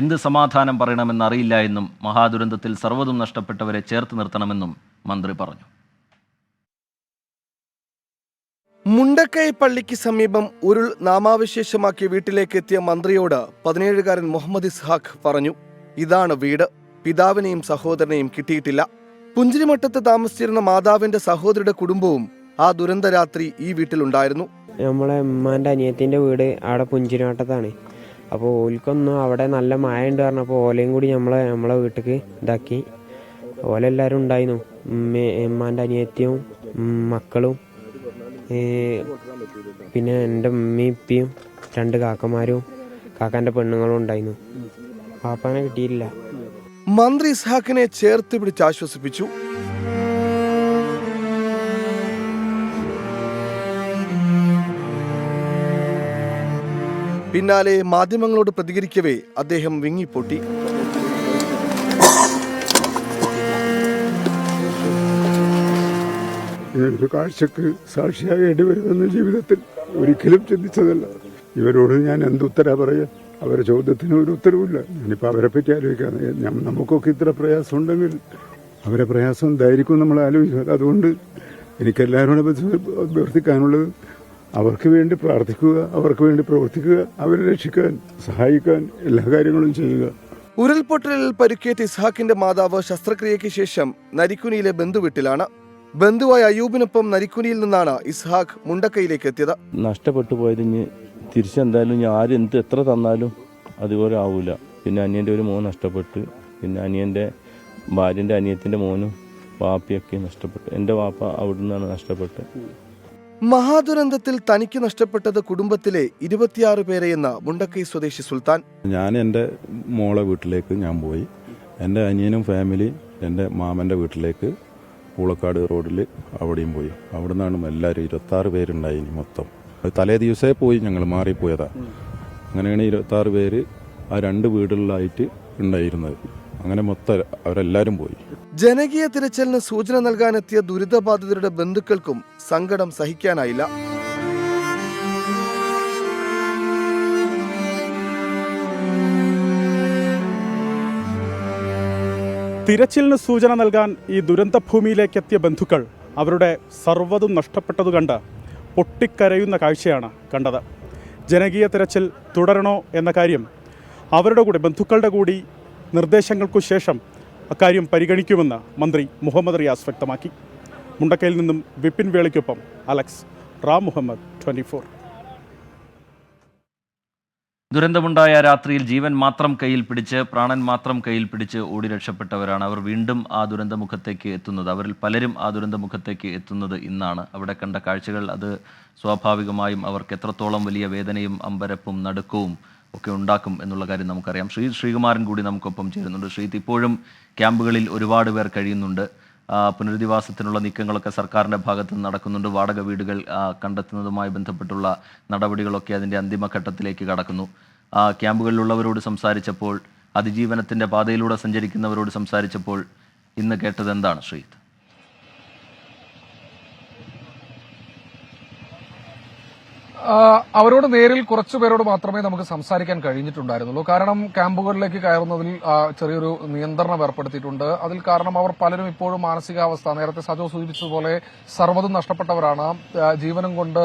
എന്ത് സമാധാനം പറയണമെന്നറിയില്ല എന്നും മഹാദുരന്തത്തിൽ സർവ്വതും നഷ്ടപ്പെട്ടവരെ ചേർത്ത് നിർത്തണമെന്നും മന്ത്രി പറഞ്ഞു. മുണ്ടക്കൈ പള്ളിക്ക് സമീപം ഉരുൾ നാമാവിശേഷമാക്കിയ വീട്ടിലേക്ക് എത്തിയ മന്ത്രിയോട് 17-കാരൻ മുഹമ്മദ് ഇസ്ഹാഖ് പറഞ്ഞു, ഇതാണ് വീട്, പിതാവിനെയും സഹോദരനെയും കിട്ടിയിട്ടില്ല. പുഞ്ചിരിമട്ടത്ത് താമസിച്ചിരുന്ന മാതാവിന്റെ സഹോദരിയുടെ കുടുംബവും ആ ദുരന്ത രാത്രി ഈ വീട്ടിലുണ്ടായിരുന്നു. നമ്മളെ ഉമ്മാൻ്റെ അനിയത്തിൻ്റെ വീട് അവിടെ പുഞ്ചിരിമട്ടത്താണ്. അപ്പോൾ ഓൽക്കൊന്നും അവിടെ നല്ല മഴ ഉണ്ട് പറഞ്ഞപ്പോൾ ഓലയും കൂടി നമ്മളെ വീട്ടിലേക്ക് ഇതാക്കി. ഓലെല്ലാവരും ഉണ്ടായിരുന്നു, ഉമ്മാൻ്റെ അനിയത്തിയും മക്കളും, പിന്നെ എൻ്റെ ഉമ്മയും ഇപ്പിയും 2 കാക്കമാരും കാക്കാൻ്റെ പെണ്ണുങ്ങളും ഉണ്ടായിരുന്നു. പാപ്പാനെ കിട്ടിയില്ല. മന്ത്രി ഇസ്ഹാഖിനെ ചേർത്ത് പിടിച്ച് ആശ്വസിപ്പിച്ചു. പിന്നാലെ മാധ്യമങ്ങളോട് പ്രതികരിക്കവേ അദ്ദേഹം വിങ്ങിപ്പൊട്ടി. ഇങ്ങനൊരു കാഴ്ചക്ക് സാക്ഷിയാകേണ്ടി വരുമെന്ന് ജീവിതത്തിൽ ഒരിക്കലും ചിന്തിച്ചതല്ല. ഇവരോട് ഞാൻ എന്തുത്തരാ പറയുക? അവരുടെ ചോദ്യത്തിന് ഒരു ഉത്തരവില്ല. ഞാനിപ്പോൾ അവരെ പറ്റി ആലോചിക്കാം. നമുക്കൊക്കെ ഇത്ര പ്രയാസം ഉണ്ടെങ്കിൽ അവരെ പ്രയാസം എന്തായിരിക്കും നമ്മൾ ആലോചിക്കുക. അതുകൊണ്ട് എനിക്കെല്ലാവരോടും അഭ്യർത്ഥിക്കാനുള്ളത്, അവർക്ക് വേണ്ടി പ്രാർത്ഥിക്കുക, അവർക്ക് വേണ്ടി പ്രവർത്തിക്കുക, അവരെ രക്ഷിക്കാൻ സഹായിക്കാൻ എല്ലാ കാര്യങ്ങളും ചെയ്യുക. ഉരുൾപൊട്ടലിൽ പരിക്കേറ്റ ഇസ്ഹാഖിന്റെ മാതാവ് ശസ്ത്രക്രിയയ്ക്ക് ശേഷം നരിക്കുനിയിലെ ബന്ധുവീട്ടിലാണ്. ബന്ധുവായ അയ്യൂബിനൊപ്പം നരിക്കുനിയിൽ നിന്നാണ് ഇസ്ഹാഖ് മുണ്ടക്കൈയിലേക്ക് എത്തിയത്. നഷ്ടപ്പെട്ടു പോയതിന് തിരിച്ചെന്തായാലും ഞാൻ എത്ര തന്നാലും അതുപോലെ ആവില്ല. പിന്നെ അനിയൻ്റെ ഒരു മോൻ നഷ്ടപ്പെട്ട്, പിന്നെ അനിയൻ്റെ ഭാര്യൻ്റെ അനിയത്തിൻ്റെ മോനും വാപ്പയൊക്കെ നഷ്ടപ്പെട്ടു. എൻ്റെ വാപ്പ അവിടെ നിന്നാണ് നഷ്ടപ്പെട്ടത്. മഹാദുരന്തത്തിൽ തനിക്ക് നഷ്ടപ്പെട്ടത് കുടുംബത്തിലെ 26 പേരെയെന്ന മുണ്ടക്കൈ സ്വദേശി സുൽത്താൻ. ഞാൻ എൻ്റെ മോളെ വീട്ടിലേക്ക് ഞാൻ പോയി. എൻ്റെ അനിയനും ഫാമിലി എൻ്റെ മാമൻ്റെ വീട്ടിലേക്ക് പൂളക്കാട് റോഡിൽ അവിടെയും പോയി. അവിടെ നിന്നാണ് എല്ലാവരും 26 പേരുണ്ടായി മൊത്തം. തലേ ദിവസമേ പോയി, ഞങ്ങൾ മാറിപ്പോയതാ. അങ്ങനെയാണ് 26 പേര് ആ 2 വീടുകളിലായിട്ട് ഉണ്ടായിരുന്നത്. അങ്ങനെ മൊത്തം അവരെല്ലാവരും പോയി. ജനകീയ തിരച്ചിലിന് സൂചന നൽകാനെത്തിയ ദുരിതബാധിതരുടെ ബന്ധുക്കൾക്കും സങ്കടം സഹിക്കാനായില്ല. തിരച്ചിലിന് സൂചന നൽകാൻ ഈ ദുരന്തഭൂമിയിലേക്കെത്തിയ ബന്ധുക്കൾ അവരുടെ സർവ്വതും നഷ്ടപ്പെട്ടതു കണ്ട് പൊട്ടിക്കരയുന്ന കാഴ്ചയാണ് കണ്ടത്. ജനകീയ തിരച്ചിൽ തുടരണോ എന്ന കാര്യം അവരുടെ കൂടി ബന്ധുക്കളുടെ കൂടി നിർദ്ദേശങ്ങൾക്കു ശേഷം അക്കാര്യം പരിഗണിക്കുമെന്ന് മന്ത്രി മുഹമ്മദ് റിയാസ് വ്യക്തമാക്കി. മുണ്ടക്കയിൽ നിന്നും വിപിൻ വേളിക്കൊപ്പം അലക്സ്, റാം മുഹമ്മദ്, 24. ദുരന്തമുണ്ടായ രാത്രിയിൽ ജീവൻ മാത്രം കയ്യിൽ പിടിച്ച്, പ്രാണൻ മാത്രം കയ്യിൽ പിടിച്ച് ഓടി രക്ഷപ്പെട്ടവരാണ്. അവർ വീണ്ടും ആ ദുരന്തമുഖത്തേക്ക് എത്തുന്നത്, അവരിൽ പലരും ആ ദുരന്തമുഖത്തേക്ക് എത്തുന്നത് ഇന്നാണ്. അവിടെ കണ്ട കാഴ്ചകൾ അത് സ്വാഭാവികമായും അവർക്ക് എത്രത്തോളം വലിയ വേദനയും അമ്പരപ്പും നടുക്കവും ഒക്കെ ഉണ്ടാക്കും എന്നുള്ള കാര്യം നമുക്കറിയാം. ശ്രീകുമാരൻ കൂടി നമുക്കൊപ്പം ചേരുന്നുണ്ട്. ശ്രീത്ത്, ഇപ്പോഴും ക്യാമ്പുകളിൽ ഒരുപാട് പേർ കഴിയുന്നുണ്ട്. പുനരധിവാസത്തിനുള്ള നീക്കങ്ങളൊക്കെ സർക്കാരിൻ്റെ ഭാഗത്ത് നിന്ന് നടക്കുന്നുണ്ട്. വാടക വീടുകൾ കണ്ടെത്തുന്നതുമായി ബന്ധപ്പെട്ടുള്ള നടപടികളൊക്കെ അതിൻ്റെ അന്തിമഘട്ടത്തിലേക്ക് കടക്കുന്നു. ക്യാമ്പുകളിലുള്ളവരോട് സംസാരിച്ചപ്പോൾ, അതിജീവനത്തിൻ്റെ പാതയിലൂടെ സഞ്ചരിക്കുന്നവരോട് സംസാരിച്ചപ്പോൾ ഇന്ന് കേട്ടത് എന്താണ് ശ്രീത്ത്? അവരോട് നേരിൽ കുറച്ചുപേരോട് മാത്രമേ നമുക്ക് സംസാരിക്കാൻ കഴിഞ്ഞിട്ടുണ്ടായിരുന്നുള്ളൂ. കാരണം ക്യാമ്പുകളിലേക്ക് കയറുന്നതിൽ ചെറിയൊരു നിയന്ത്രണം ഏർപ്പെടുത്തിയിട്ടുണ്ട്. അതിൽ കാരണം അവർ പലരും ഇപ്പോഴും മാനസികാവസ്ഥ, നേരത്തെ സജോ സൂചിപ്പിച്ചതുപോലെ സർവ്വതും നഷ്ടപ്പെട്ടവരാണ്. ജീവനും കൊണ്ട്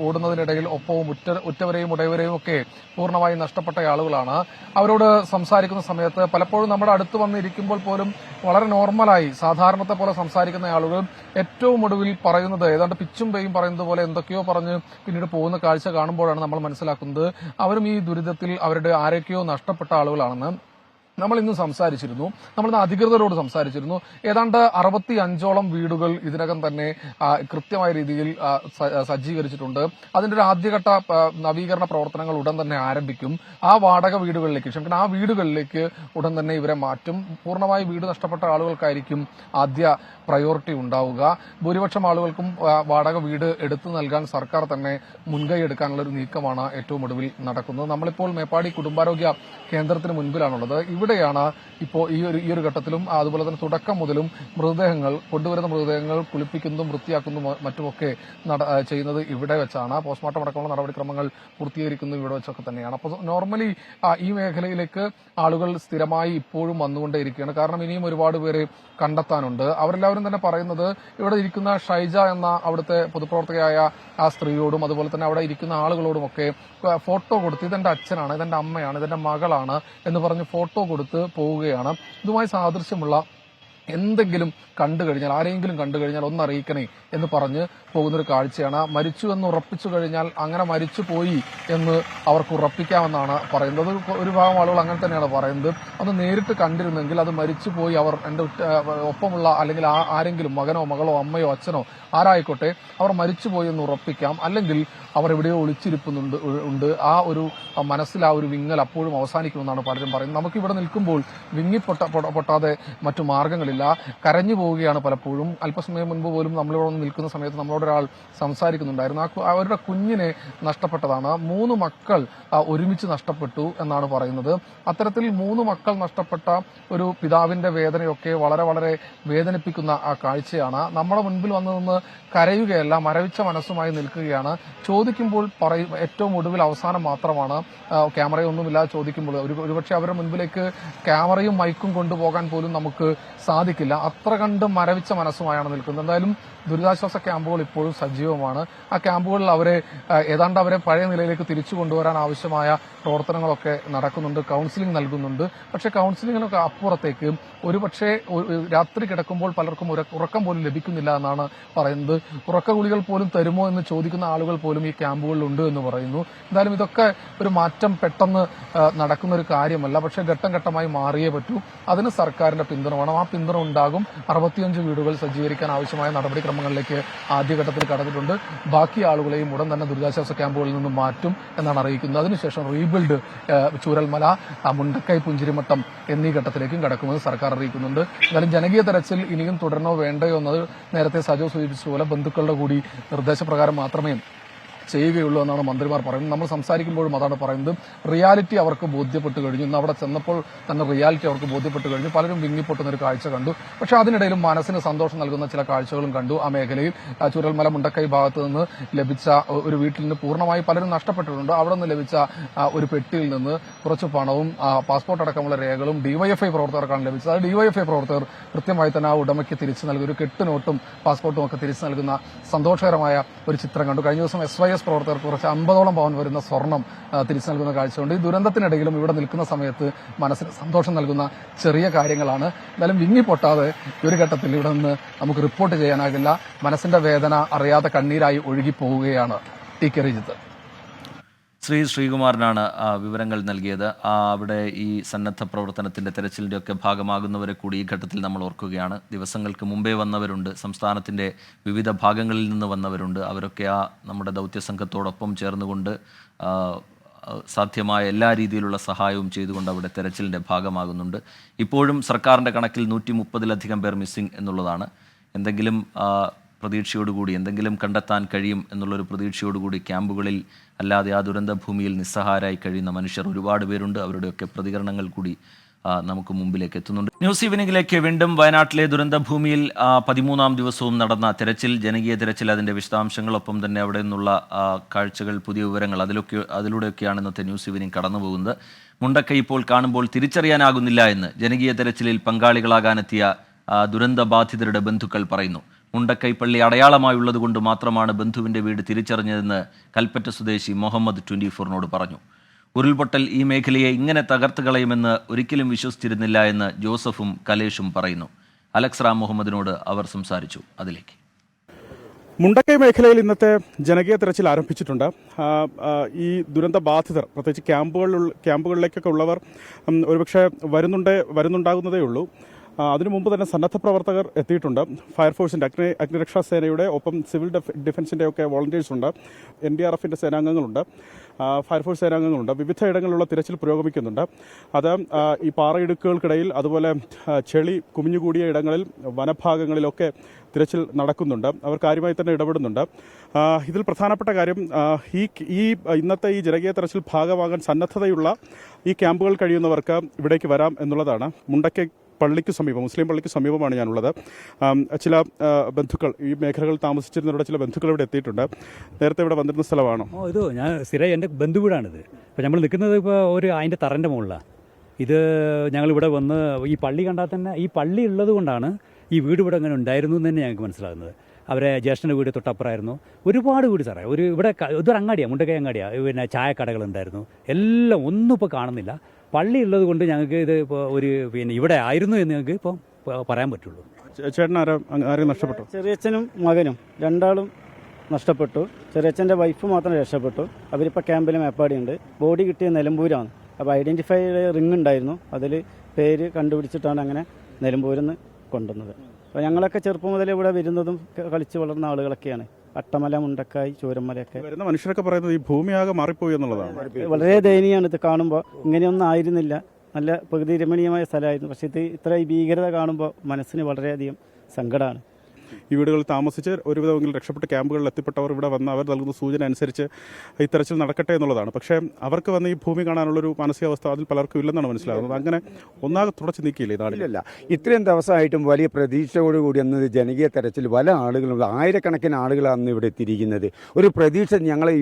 ഓടുന്നതിനിടയിൽ ഒപ്പവും ഉറ്റവരെയും ഉടയവരെയും ഒക്കെ പൂർണ്ണമായും നഷ്ടപ്പെട്ട ആളുകളാണ്. അവരോട് സംസാരിക്കുന്ന സമയത്ത് പലപ്പോഴും നമ്മുടെ അടുത്ത് വന്നിരിക്കുമ്പോൾ പോലും വളരെ നോർമലായി സാധാരണത്തെ പോലെ സംസാരിക്കുന്ന ആളുകൾ ഏറ്റവും ഒടുവിൽ പറയുന്നത് ഏതാണ്ട് പിച്ചും പേയും പറയുന്നത് പോലെ എന്തൊക്കെയോ പറഞ്ഞ് പിന്നീട് പോകുന്ന കാഴ്ച കാണുമ്പോഴാണ് നമ്മൾ മനസ്സിലാക്കുന്നത് അവരും ഈ ദുരിതത്തിൽ അവരുടെ ആരൊക്കെയോ നഷ്ടപ്പെട്ട ആളുകളാണെന്ന്. നമ്മൾ ഇന്ന് സംസാരിച്ചിരുന്നു, നമ്മളിന്ന് അധികൃതരോട് സംസാരിച്ചിരുന്നു. ഏതാണ്ട് 65ഓളം വീടുകൾ ഇതിനകം തന്നെ കൃത്യമായ രീതിയിൽ സജ്ജീകരിച്ചിട്ടുണ്ട്. അതിന്റെ ഒരു ആദ്യഘട്ട നവീകരണ പ്രവർത്തനങ്ങൾ ഉടൻ തന്നെ ആരംഭിക്കും. ആ വീടുകളിലേക്ക് ഉടൻ തന്നെ ഇവരെ മാറ്റും. പൂർണ്ണമായി വീട് നഷ്ടപ്പെട്ട ആളുകൾക്കായിരിക്കും ആദ്യ പ്രയോറിറ്റി ഉണ്ടാവുക. ഭൂരിപക്ഷം ആളുകൾക്കും വാടക വീട് എടുത്തു നൽകാൻ സർക്കാർ തന്നെ മുൻകൈ എടുക്കാനുള്ള ഒരു നീക്കമാണ് ഏറ്റവും ഒടുവിൽ നടക്കുന്നത്. നമ്മളിപ്പോൾ മേപ്പാടി കുടുംബാരോഗ്യ കേന്ദ്രത്തിന് മുൻപിലാണുള്ളത്. ഇവിടെയാണ് ഇപ്പോൾ ഈ ഒരു ഘട്ടത്തിലും അതുപോലെ തന്നെ തുടക്കം മുതലും കൊണ്ടുവരുന്ന മൃതദേഹങ്ങൾ കുളിപ്പിക്കുന്നതും വൃത്തിയാക്കുന്നതും മറ്റുമൊക്കെ ചെയ്യുന്നത് ഇവിടെ വെച്ചാണ്. പോസ്റ്റ്മോർട്ടം അടക്കമുള്ള നടപടിക്രമങ്ങൾ പൂർത്തീകരിക്കുന്നതും ഇവിടെ വെച്ചൊക്കെ തന്നെയാണ്. അപ്പോൾ നോർമലി ഈ മേഖലയിലേക്ക് ആളുകൾ സ്ഥിരമായി ഇപ്പോഴും വന്നുകൊണ്ടേയിരിക്കുകയാണ്. കാരണം ഇനിയും ഒരുപാട് പേരെ കണ്ടെത്താനുണ്ട്. അവരെല്ലാവരും തന്നെ പറയുന്നത് ഇവിടെ ഇരിക്കുന്ന ഷൈജ എന്ന അവിടുത്തെ പൊതുപ്രവർത്തകയായ ആ സ്ത്രീയോടും അതുപോലെ തന്നെ അവിടെ ഇരിക്കുന്ന ആളുകളോടുമൊക്കെ ഫോട്ടോ കൊടുത്ത് ഇതെന്റെ അച്ഛനാണ്, ഇതെന്റെ അമ്മയാണ്, ഇതെന്റെ മകളാണ് എന്ന് പറഞ്ഞ് ഫോട്ടോ കൊടുത്ത് പോവുകയാണ്. ഇതുമായി സാദൃശ്യമുള്ള എന്തെങ്കിലും ആരെങ്കിലും കണ്ടു കഴിഞ്ഞാൽ ഒന്ന് അറിയിക്കണേ എന്ന് പറഞ്ഞ് പോകുന്നൊരു കാഴ്ചയാണ്. മരിച്ചു എന്ന് ഉറപ്പിച്ചു കഴിഞ്ഞാൽ അങ്ങനെ മരിച്ചു പോയി എന്ന് അവർക്ക് ഉറപ്പിക്കാമെന്നാണ് പറയുന്നത്. ഒരു ഭാഗം ആളുകൾ അങ്ങനെ തന്നെയാണ് പറയുന്നത്. അത് നേരിട്ട് കണ്ടിരുന്നെങ്കിൽ അത് മരിച്ചു പോയി അവർ എന്റെ ഒപ്പമുള്ള അല്ലെങ്കിൽ ആരെങ്കിലും മകനോ മകളോ അമ്മയോ അച്ഛനോ ആരായിക്കോട്ടെ അവർ മരിച്ചുപോയി എന്ന് ഉറപ്പിക്കാം. അല്ലെങ്കിൽ അവർ എവിടെയോ ഒളിച്ചിരിപ്പുണ്ട്. ആ ഒരു മനസ്സിൽ ആ ഒരു വിങ്ങൽ അപ്പോഴും അവസാനിക്കുമെന്നാണ് പലരും പറയുന്നത്. നമുക്കിവിടെ നിൽക്കുമ്പോൾ പൊട്ടാതെ മറ്റു മാർഗങ്ങളില്ല. കരഞ്ഞു പോവുകയാണ് പലപ്പോഴും. അല്പസമയം മുൻപ് പോലും നമ്മളിവിടെ നിൽക്കുന്ന സമയത്ത് നമ്മളോടൊരാൾ സംസാരിക്കുന്നുണ്ടായിരുന്നു. അവരുടെ കുഞ്ഞിനെ നഷ്ടപ്പെട്ടതാണ്. 3 മക്കൾ ഒരുമിച്ച് നഷ്ടപ്പെട്ടു എന്നാണ് പറയുന്നത്. അത്തരത്തിൽ 3 മക്കൾ നഷ്ടപ്പെട്ട ഒരു പിതാവിന്റെ വേദനയൊക്കെ വളരെ വളരെ വേദനിപ്പിക്കുന്ന ആ കാഴ്ചയാണ്. നമ്മുടെ മുൻപിൽ വന്നു നിന്ന് കരയുകയല്ല, മരവിച്ച മനസ്സുമായി നിൽക്കുകയാണ്. ചോദിക്കുമ്പോൾ ഏറ്റവും ഒടുവിൽ അവസാനം മാത്രമാണ് ക്യാമറയൊന്നുമില്ലാതെ ചോദിക്കുമ്പോൾ ഒരുപക്ഷെ അവരുടെ മുൻപിലേക്ക് ക്യാമറയും മൈക്കും കൊണ്ടുപോകാൻ പോലും നമുക്ക് സാധിക്കില്ല. അത്ര കണ്ട് മരവിച്ച മനസ്സുമായാണ് നിൽക്കുന്നത്. എന്തായാലും ദുരിതാശ്വാസ ക്യാമ്പുകൾ ഇപ്പോഴും സജീവമാണ്. ആ ക്യാമ്പുകളിൽ ഏതാണ്ട് അവരെ പഴയ നിലയിലേക്ക് തിരിച്ചു കൊണ്ടുവരാൻ ആവശ്യമായ പ്രവർത്തനങ്ങളൊക്കെ നടക്കുന്നുണ്ട്, കൗൺസിലിംഗ് നൽകുന്നുണ്ട്. പക്ഷേ കൗൺസിലിങ്ങിനൊക്കെ അപ്പുറത്തേക്ക് ഒരുപക്ഷെ രാത്രി കിടക്കുമ്പോൾ പലർക്കും ഉറക്കം പോലും ലഭിക്കുന്നില്ല എന്നാണ് പറയുന്നത്. ഉറക്ക ഗുളികൾ പോലും തരുമോ എന്ന് ചോദിക്കുന്ന ആളുകൾ പോലും ഈ ക്യാമ്പുകളിലുണ്ട് എന്ന് പറയുന്നു. എന്തായാലും ഇതൊക്കെ ഒരു മാറ്റം പെട്ടെന്ന് നടക്കുന്ന ഒരു കാര്യമല്ല. പക്ഷേ ഘട്ടം ഘട്ടമായി മാറിയേ പറ്റൂ. അതിന് സർക്കാരിന്റെ പിന്തുണ വേണം. ആ പിന്തുണ ഉണ്ടാകും. 65 വീടുകൾ സജ്ജീകരിക്കാൻ ആവശ്യമായ നടപടിക്രമങ്ങളിലേക്ക് ആദ്യഘട്ടത്തിൽ കടന്നിട്ടുണ്ട്. ബാക്കി ആളുകളെയും ഉടൻ തന്നെ ദുരിതാശ്വാസ ക്യാമ്പുകളിൽ നിന്ന് മാറ്റും എന്നാണ് അറിയിക്കുന്നത്. അതിനുശേഷം റീബിൽഡ് ചൂരൽമല, മുണ്ടക്കൈ, പുഞ്ചിരിമട്ടം എന്നീ ഘട്ടത്തിലേക്കും കടക്കുമെന്ന് സർക്കാർ അറിയിക്കുന്നുണ്ട്. എന്നാലും ജനകീയ തെരച്ചിൽ ഇനിയും തുടരണോ വേണ്ടയോ എന്നത് നേരത്തെ സജോ സൂചിപ്പിച്ചതുപോലെ ബന്ധുക്കളുടെ കൂടി നിർദ്ദേശപ്രകാരം മാത്രമേ ചെയ്യുകയുള്ളൂ എന്നാണ് മന്ത്രിമാർ പറയുന്നത്. നമ്മൾ സംസാരിക്കുമ്പോഴും അതാണ് പറയുന്നത്. റിയാലിറ്റി അവർക്ക് ബോധ്യപ്പെട്ട് കഴിഞ്ഞു. ഇന്ന് അവിടെ ചെന്നപ്പോൾ തന്നെ റിയാലിറ്റി അവർക്ക് ബോധ്യപ്പെട്ട് കഴിഞ്ഞു. പലരും വിങ്ങിപ്പൊട്ടുന്ന ഒരു കാഴ്ച കണ്ടു. പക്ഷേ അതിനിടയിലും മനസ്സിന് സന്തോഷം നൽകുന്ന ചില കാഴ്ചകളും കണ്ടു. ആ മേഖലയിൽ ചൂരൽമല, മുണ്ടക്കൈ ഭാഗത്ത് നിന്ന് ലഭിച്ച ഒരു വീട്ടിൽ നിന്ന് പൂർണ്ണമായി പലരും നഷ്ടപ്പെട്ടിട്ടുണ്ട്. അവിടെ നിന്ന് ലഭിച്ച ഒരു പെട്ടിയിൽ നിന്ന് കുറച്ച് പണവും പാസ്പോർട്ട് അടക്കമുള്ള രേഖകളും ഡിവൈഎഫ്ഐ പ്രവർത്തകർക്കാണ് ലഭിച്ചത്. അത് ഡിവൈഎഫ്ഐ പ്രവർത്തകർ കൃത്യമായി തന്നെ ആ ഉടമയ്ക്ക് തിരിച്ചു നൽകി ഒരു കെട്ടുനോട്ടും പാസ്പോർട്ടും ഒക്കെ തിരിച്ചു നൽകുന്ന സന്തോഷകരമായ ഒരു ചിത്രം കണ്ടു. കഴിഞ്ഞ ദിവസം SYS പ്രവർത്തകർക്ക് കുറച്ച് 50ഓളം പവൻ വരുന്ന സ്വർണം തിരിച്ചു നൽകുന്ന കാഴ്ചയുണ്ട്. ഈ ദുരന്തത്തിനിടയിലും ഇവിടെ നിൽക്കുന്ന സമയത്ത് മനസ്സിന് സന്തോഷം നൽകുന്ന ചെറിയ കാര്യങ്ങളാണ്. എന്തായാലും വിങ്ങിപ്പൊട്ടാതെ ഒരു ഘട്ടത്തിൽ ഇവിടെ നിന്ന് നമുക്ക് റിപ്പോർട്ട് ചെയ്യാനാകില്ല. മനസ്സിന്റെ വേദന അറിയാതെ കണ്ണീരായി ഒഴുകിപ്പോവുകയാണ്. ടി.കെ. റിജിത്ത്. ശ്രീകുമാരനാണ് വിവരങ്ങൾ നൽകിയത്. അവിടെ ഈ സന്നദ്ധ പ്രവർത്തനത്തിൻ്റെ തെരച്ചിലിൻ്റെ ഒക്കെ ഭാഗമാകുന്നവരെ കൂടി ഈ ഘട്ടത്തിൽ നമ്മൾ ഓർക്കുകയാണ്. ദിവസങ്ങൾക്ക് മുമ്പേ വന്നവരുണ്ട്, സംസ്ഥാനത്തിൻ്റെ വിവിധ ഭാഗങ്ങളിൽ നിന്ന് വന്നവരുണ്ട്. അവരൊക്കെ നമ്മുടെ ദൗത്യസംഘത്തോടൊപ്പം ചേർന്നുകൊണ്ട് സാധ്യമായ എല്ലാ രീതിയിലുള്ള സഹായവും ചെയ്തുകൊണ്ട് അവിടെ തെരച്ചിലിൻ്റെ ഭാഗമാകുന്നുണ്ട്. ഇപ്പോഴും സർക്കാരിൻ്റെ കണക്കിൽ 130-ലധികം പേർ മിസ്സിംഗ് എന്നുള്ളതാണ്. എന്തെങ്കിലും പ്രതീക്ഷയോടുകൂടി എന്തെങ്കിലും കണ്ടെത്താൻ കഴിയും എന്നുള്ളൊരു പ്രതീക്ഷയോടുകൂടി ക്യാമ്പുകളിൽ അല്ലാതെ ആ ദുരന്ത ഭൂമിയിൽ നിസ്സഹായരായി കഴിയുന്ന മനുഷ്യർ ഒരുപാട് പേരുണ്ട്. അവരുടെയൊക്കെ പ്രതികരണങ്ങൾ കൂടി നമുക്ക് മുമ്പിലേക്ക് എത്തുന്നുണ്ട്. ന്യൂസ് ഈവനിങ്ങിലേക്ക് വീണ്ടും വയനാട്ടിലെ ദുരന്ത ഭൂമിയിൽ 13ാം ദിവസവും നടന്ന തെരച്ചിൽ, ജനകീയ തെരച്ചിൽ, അതിൻ്റെ വിശദാംശങ്ങളൊപ്പം തന്നെ അവിടെ നിന്നുള്ള കാഴ്ചകൾ, പുതിയ വിവരങ്ങൾ, അതിലൂടെയൊക്കെയാണ് ഇന്നത്തെ ന്യൂസ് ഈവനിങ് കടന്നു പോകുന്നത്. മുണ്ടക്കൈ ഇപ്പോൾ കാണുമ്പോൾ തിരിച്ചറിയാനാകുന്നില്ല എന്ന് ജനകീയ തെരച്ചിലിൽ പങ്കാളികളാകാനെത്തിയ ദുരന്ത ബാധിതരുടെ ബന്ധുക്കൾ പറയുന്നു. മുണ്ടക്കൈ പള്ളി അടയാളമായുള്ളത് കൊണ്ട് മാത്രമാണ് ബന്ധുവിൻ്റെ വീട് തിരിച്ചറിഞ്ഞതെന്ന് കൽപ്പറ്റ സ്വദേശി മുഹമ്മദ് 24നോട് പറഞ്ഞു. ഉരുൾപൊട്ടൽ ഈ മേഖലയെ ഇങ്ങനെ തകർത്ത് കളയുമെന്ന് ഒരിക്കലും വിശ്വസിച്ചിരുന്നില്ല എന്ന് ജോസഫും കലേഷും പറയുന്നു. അലക്സ് റാം മുഹമ്മദിനോട് അവർ സംസാരിച്ചു. അതിലേക്ക്. മുണ്ടക്കൈ മേഖലയിൽ ഇന്നത്തെ ജനകീയ തെരച്ചിൽ ആരംഭിച്ചിട്ടുണ്ട്. ഈ ദുരന്ത ബാധിതർ, പ്രത്യേകിച്ച് ക്യാമ്പുകളിലേക്കൊക്കെ ഉള്ളവർ ഒരുപക്ഷെ വരുന്നുണ്ടാകുന്നതേ ഉള്ളൂ. അതിനു മുമ്പ് തന്നെ സന്നദ്ധ പ്രവർത്തകർ എത്തിയിട്ടുണ്ട്. ഫയർഫോഴ്സിൻ്റെ, അഗ്നിരക്ഷാ സേനയുടെ ഒപ്പം സിവിൽ ഡിഫൻസിൻ്റെ ഒക്കെ വോളണ്ടിയേഴ്സുണ്ട്, NDRFിൻ്റെ സേനാംഗങ്ങളുണ്ട്, ഫയർഫോഴ്സ് സേനാംഗങ്ങളുണ്ട്. വിവിധ ഇടങ്ങളിലുള്ള തിരച്ചിൽ പുരോഗമിക്കുന്നുണ്ട്. അത് ഈ പാറയിടുക്കുകൾക്കിടയിൽ, അതുപോലെ ചെളി കുമിഞ്ഞുകൂടിയ ഇടങ്ങളിൽ, വനഭാഗങ്ങളിലൊക്കെ തിരച്ചിൽ നടക്കുന്നുണ്ട്. അവർ കാര്യമായി തന്നെ ഇടപെടുന്നുണ്ട്. ഇതിൽ പ്രധാനപ്പെട്ട കാര്യം ഈ ഇന്നത്തെ ഈ ജനകീയ തെരച്ചിൽ ഭാഗമാകാൻ സന്നദ്ധതയുള്ള ഈ ക്യാമ്പുകൾ കഴിയുന്നവർക്ക് ഇവിടേക്ക് വരാം എന്നുള്ളതാണ്. മുണ്ടക്കൈ പള്ളിക്ക് സമീപം, മുസ്ലിം പള്ളിക്ക് സമീപമാണ് ഞാനുള്ളത്. ചില ബന്ധുക്കൾ, ഈ മേഖലകളിൽ താമസിച്ചിരുന്നവരുടെ ചില ബന്ധുക്കൾ ഇവിടെ എത്തിയിട്ടുണ്ട്. നേരത്തെ ഇവിടെ വന്നിരുന്ന സ്ഥലമാണോ? ഇത് ഞാൻ സ്ഥിരം എൻ്റെ ബന്ധുവീടാണിത്. ഇപ്പോൾ നമ്മൾ നിൽക്കുന്നത് ഇപ്പോൾ അതിൻ്റെ തറൻ്റെ മുകളിലാണ്. ഇത് ഞങ്ങളിവിടെ വന്ന് ഈ പള്ളി കണ്ടാൽ തന്നെ, ഈ പള്ളി ഉള്ളത് കൊണ്ടാണ് ഈ വീട് ഇവിടെ അങ്ങനെ ഉണ്ടായിരുന്നു എന്ന് തന്നെ ഞങ്ങൾക്ക് മനസ്സിലാകുന്നത്. അവരെ ജ്യേഷ്ഠൻ്റെ വീട് തൊട്ടപ്പുറമായിരുന്നു. ഒരുപാട് വീട് സാറേ, ഇതൊരു അങ്ങാടിയാണ്, മുണ്ടക്കൈ അങ്ങാടിയാണ്. പിന്നെ ചായക്കടകളുണ്ടായിരുന്നു. എല്ലാം ഒന്നും ഇപ്പോൾ കാണുന്നില്ല. പള്ളി ഉള്ളത് കൊണ്ട് ഞങ്ങൾക്ക് ഇത് ഇപ്പോൾ ഇവിടെ ആയിരുന്നു എന്ന് ഞങ്ങൾക്ക് ഇപ്പോൾ പറയാൻ പറ്റുള്ളൂ. ചേട്ടൻ ആരും നഷ്ടപ്പെട്ടു? ചെറിയച്ഛനും മകനും രണ്ടാളും നഷ്ടപ്പെട്ടു. ചെറിയച്ഛൻ്റെ വൈഫ് മാത്രം രക്ഷപ്പെട്ടു. അവരിപ്പോൾ ക്യാമ്പിൽ മേപ്പാടിയുണ്ട്. ബോഡി കിട്ടിയ നിലമ്പൂരാണ്. അപ്പോൾ ഐഡൻറ്റിഫൈ റിങ് ഉണ്ടായിരുന്നു, അതിൽ പേര് കണ്ടുപിടിച്ചിട്ടാണ് അങ്ങനെ നിലമ്പൂരിൽ നിന്ന് കൊണ്ടുവന്നത്. അപ്പോൾ ഞങ്ങളൊക്കെ ചെറുപ്പം മുതലേ ഇവിടെ വരുന്നതും കളിച്ച് വളർന്ന ആളുകളൊക്കെയാണ്. അട്ടമല, മുണ്ടക്കായ്, ചൂരന്മലയൊക്കെ വരുന്ന മനുഷ്യരൊക്കെ പറയുന്നത് ഈ ഭൂമിയാകെ മാറിപ്പോയി എന്നുള്ളതാണ്. വളരെ ദയനീയമാണ് ഇത് കാണുമ്പോൾ. ഇങ്ങനെയൊന്നും ആയിരുന്നില്ല, നല്ല പ്രകൃതി രമണീയമായ സ്ഥലമായിരുന്നു. പക്ഷേ ഇത് ഇത്ര ഈ ഭീകരത കാണുമ്പോൾ മനസ്സിന് വളരെയധികം സങ്കടമാണ്. ഈ വീടുകളിൽ താമസിച്ച് ഒരുവിധമെങ്കിലും രക്ഷപ്പെട്ട് ക്യാമ്പുകളിൽ എത്തിപ്പെട്ടവർ ഇവിടെ വന്ന് അവർ നൽകുന്ന സൂചന അനുസരിച്ച് ഈ തെരച്ചിൽ നടക്കട്ടെ എന്നുള്ളതാണ്. പക്ഷേ അവർക്ക് വന്ന് ഈ ഭൂമി കാണാനുള്ളൊരു മാനസികാവസ്ഥ അതിൽ പലർക്കും ഇല്ലെന്നാണ് മനസ്സിലാകുന്നത്. അങ്ങനെ ഒന്നാകെ തുടച്ച് നീക്കിയില്ലേ നാടില്ല. ഇത്രയും ദിവസമായിട്ടും വലിയ പ്രതീക്ഷയോടുകൂടി അന്ന് ജനകീയ തെരച്ചിൽ പല ആളുകളും ആയിരക്കണക്കിന് ആളുകളാണ് അന്ന് ഇവിടെ എത്തിയിരിക്കുന്നത്. ഒരു പ്രതീക്ഷ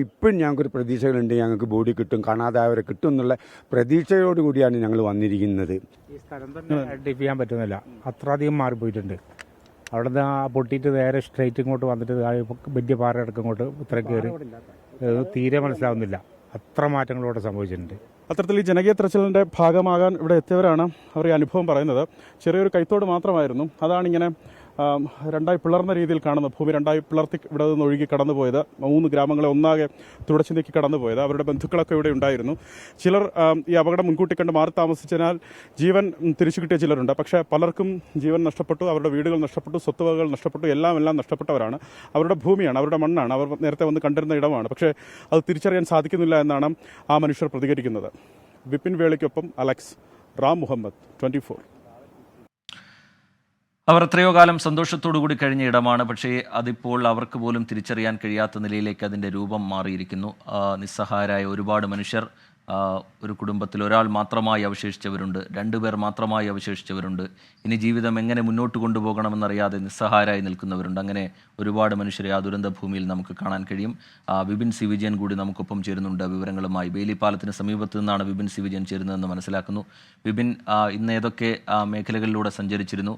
ഇപ്പോഴും ഞങ്ങൾക്കൊരു പ്രതീക്ഷകളുണ്ട്, ഞങ്ങൾക്ക് ബോഡി കിട്ടും, കാണാതായവരെ കിട്ടും എന്നുള്ള പ്രതീക്ഷയോടുകൂടിയാണ് ഞങ്ങൾ വന്നിരിക്കുന്നത്. ഈ സ്ഥലം തന്നെ ഐഡന്റിഫൈ ചെയ്യാൻ പറ്റുന്നില്ല, അത്രയധികം മാറിപ്പോയിട്ടുണ്ട്. അവിടെ നിന്ന് പൊട്ടിയിട്ട് നേരെ സ്ട്രൈറ്റ് ഇങ്ങോട്ട് വന്നിട്ട് വലിയ പാറയടക്കം ഇങ്ങോട്ട് ഇത്ര കയറി തീരെ മനസ്സിലാവുന്നില്ല. അത്ര മാറ്റങ്ങളോടെ സംഭവിച്ചിട്ടുണ്ട്. അത്തരത്തിൽ ഈ ജനകീയ തെരച്ചിലിൻ്റെ ഭാഗമാകാൻ ഇവിടെ എത്തിയവരാണ് അവർ ഈ അനുഭവം പറയുന്നത്. ചെറിയൊരു കൈത്തോട് മാത്രമായിരുന്നു, അതാണിങ്ങനെ രണ്ടായി പിളർന്ന രീതിയിൽ കാണുന്നത്. ഭൂമി രണ്ടായി പിളർത്തി ഇവിടെ നിന്ന് ഒഴുകി കടന്നുപോയത്, 3 ഗ്രാമങ്ങളെ ഒന്നാകെ തുടച്ചു നീക്കി കടന്നുപോയത്. അവരുടെ ബന്ധുക്കളൊക്കെ ഇവിടെ ഉണ്ടായിരുന്നു. ചിലർ ഈ അപകടം മുൻകൂട്ടി കണ്ട് മാറി താമസിച്ചതിനാൽ ജീവൻ തിരിച്ചു കിട്ടിയ ചിലരുണ്ട്. പക്ഷേ പലർക്കും ജീവൻ നഷ്ടപ്പെട്ടു, അവരുടെ വീടുകൾ നഷ്ടപ്പെട്ടു, സ്വത്തുവകകൾ നഷ്ടപ്പെട്ടു, എല്ലാം നഷ്ടപ്പെട്ടവരാണ്. അവരുടെ ഭൂമിയാണ്, അവരുടെ മണ്ണാണ്, അവർ നേരത്തെ വന്ന് കണ്ടിരുന്ന ഇടമാണ്. പക്ഷേ അത് തിരിച്ചറിയാൻ സാധിക്കുന്നില്ല എന്നാണ് ആ മനുഷ്യർ പ്രതികരിക്കുന്നത്. വിപിൻ വേളിക്കൊപ്പം അലക്സ്, റാം മുഹമ്മദ്, 24. അവർ എത്രയോ കാലം സന്തോഷത്തോടുകൂടി കഴിഞ്ഞ ഇടമാണ്. പക്ഷേ അതിപ്പോൾ അവർക്ക് പോലും തിരിച്ചറിയാൻ കഴിയാത്ത നിലയിലേക്ക് അതിൻ്റെ രൂപം മാറിയിരിക്കുന്നു. നിസ്സഹായരായ ഒരുപാട് മനുഷ്യർ, ഒരു കുടുംബത്തിൽ ഒരാൾ മാത്രമായി അവശേഷിച്ചവരുണ്ട്, 2 പേർ മാത്രമായി അവശേഷിച്ചവരുണ്ട്. ഇനി ജീവിതം എങ്ങനെ മുന്നോട്ട് കൊണ്ടുപോകണമെന്നറിയാതെ നിസ്സഹായരായി നിൽക്കുന്നവരുണ്ട്. അങ്ങനെ ഒരുപാട് മനുഷ്യരെ ആ ദുരന്ത ഭൂമിയിൽ നമുക്ക് കാണാൻ കഴിയും. വിപിൻ സി വിജയൻ കൂടി നമുക്കൊപ്പം ചേരുന്നുണ്ട് വിവരങ്ങളുമായി. ബേലിപ്പാലത്തിന് സമീപത്ത് നിന്നാണ് വിപിൻ സി വിജയൻ ചേരുന്നതെന്ന് മനസ്സിലാക്കുന്നു. വിപിൻ, ഇന്ന് ഏതൊക്കെ മേഖലകളിലൂടെ സഞ്ചരിച്ചിരുന്നു?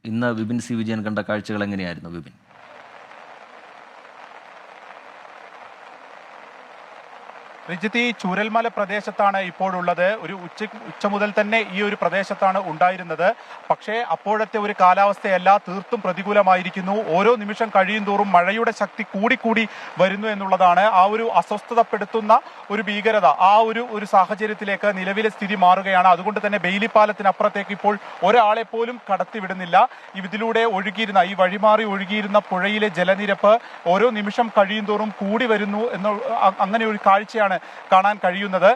ഇന്ന് വിപിൻ സി വിജയൻ കണ്ട കാഴ്ചകൾ എങ്ങനെയായിരുന്നു വിപിൻ? റിജിത്ത്, ചൂരൽമല പ്രദേശത്താണ് ഇപ്പോഴുള്ളത്. ഒരു ഉച്ച മുതൽ തന്നെ ഈ ഒരു പ്രദേശത്താണ് ഉണ്ടായിരുന്നത്. പക്ഷേ അപ്പോഴത്തെ ഒരു കാലാവസ്ഥയല്ല, തീർത്തും പ്രതികൂലമായിരിക്കുന്നു. ഓരോ നിമിഷം കഴിയും തോറും മഴയുടെ ശക്തി കൂടിക്കൂടി വരുന്നു എന്നുള്ളതാണ്. ആ ഒരു അസ്വസ്ഥതപ്പെടുത്തുന്ന ഒരു ഭീകരത, ആ ഒരു സാഹചര്യത്തിലേക്ക് നിലവിലെ സ്ഥിതി മാറുകയാണ്. അതുകൊണ്ട് തന്നെ ബെയിലിപ്പാലത്തിനപ്പുറത്തേക്ക് ഇപ്പോൾ ഒരാളെ പോലും കടത്തിവിടുന്നില്ല. ഇതിലൂടെ ഒഴുകിയിരുന്ന, ഈ വഴിമാറി ഒഴുകിയിരുന്ന പുഴയിലെ ജലനിരപ്പ് ഓരോ നിമിഷം കഴിയും തോറും കൂടി വരുന്നു അങ്ങനെ ഒരു കാഴ്ചയാണ് കാണാൻ കഴിയുന്നത്.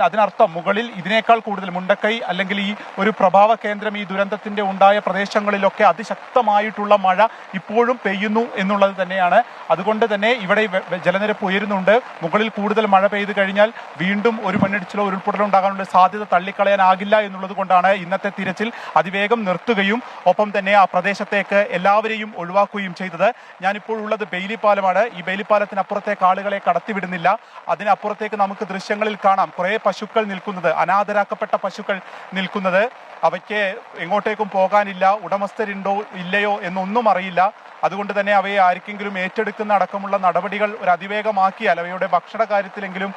അതിനർത്ഥം മുകളിൽ ഇതിനേക്കാൾ കൂടുതൽ മുണ്ടക്കൈ അല്ലെങ്കിൽ ഈ ഒരു പ്രഭാവ കേന്ദ്രം, ഈ ദുരന്തത്തിന്റെ ഉണ്ടായ പ്രദേശങ്ങളിലൊക്കെ അതിശക്തമായിട്ടുള്ള മഴ ഇപ്പോഴും പെയ്യുന്നു എന്നുള്ളത് തന്നെയാണ്. അതുകൊണ്ട് തന്നെ ഇവിടെ ജലനിരപ്പ് ഉയരുന്നുണ്ട്. മുകളിൽ കൂടുതൽ മഴ പെയ്തു കഴിഞ്ഞാൽ വീണ്ടും ഒരു മണ്ണിടിച്ചിലോ ഉരുൾപൊട്ടലോ ഉണ്ടാകാനുള്ള സാധ്യത തള്ളിക്കളയാനാകില്ല എന്നുള്ളത് കൊണ്ടാണ് ഇന്നത്തെ തിരച്ചിൽ അതിവേഗം നിർത്തുകയും ഒപ്പം തന്നെ ആ പ്രദേശത്തേക്ക് എല്ലാവരെയും ഒഴിവാക്കുകയും ചെയ്തത്. ഞാനിപ്പോൾ ഉള്ളത് ബെയിലിപ്പാലമാണ്. ഈ ബെയിലിപ്പാലത്തിനപ്പുറത്തേക്ക് ആളുകളെ കടത്തിവിടുന്നില്ല. അതിനപ്പുറത്തേക്ക് നമുക്ക് ദൃശ്യങ്ങളിൽ കാണാം കുറേ പശുക്കൾ നിൽക്കുന്നത്, അനാഥരാക്കപ്പെട്ട പശുക്കൾ നിൽക്കുന്നത്. അവയ്ക്ക് എങ്ങോട്ടേക്കും പോകാനില്ല, ഉടമസ്ഥരുണ്ടോ ഇല്ലയോ എന്നൊന്നും അറിയില്ല. അതുകൊണ്ട് തന്നെ അവയെ ആർക്കെങ്കിലും ഏറ്റെടുക്കുന്ന അടക്കമുള്ള നടപടികൾ ഒരു അതിവേഗമാക്കിയാൽ അവയുടെ ഭക്ഷണ കാര്യത്തിലെങ്കിലും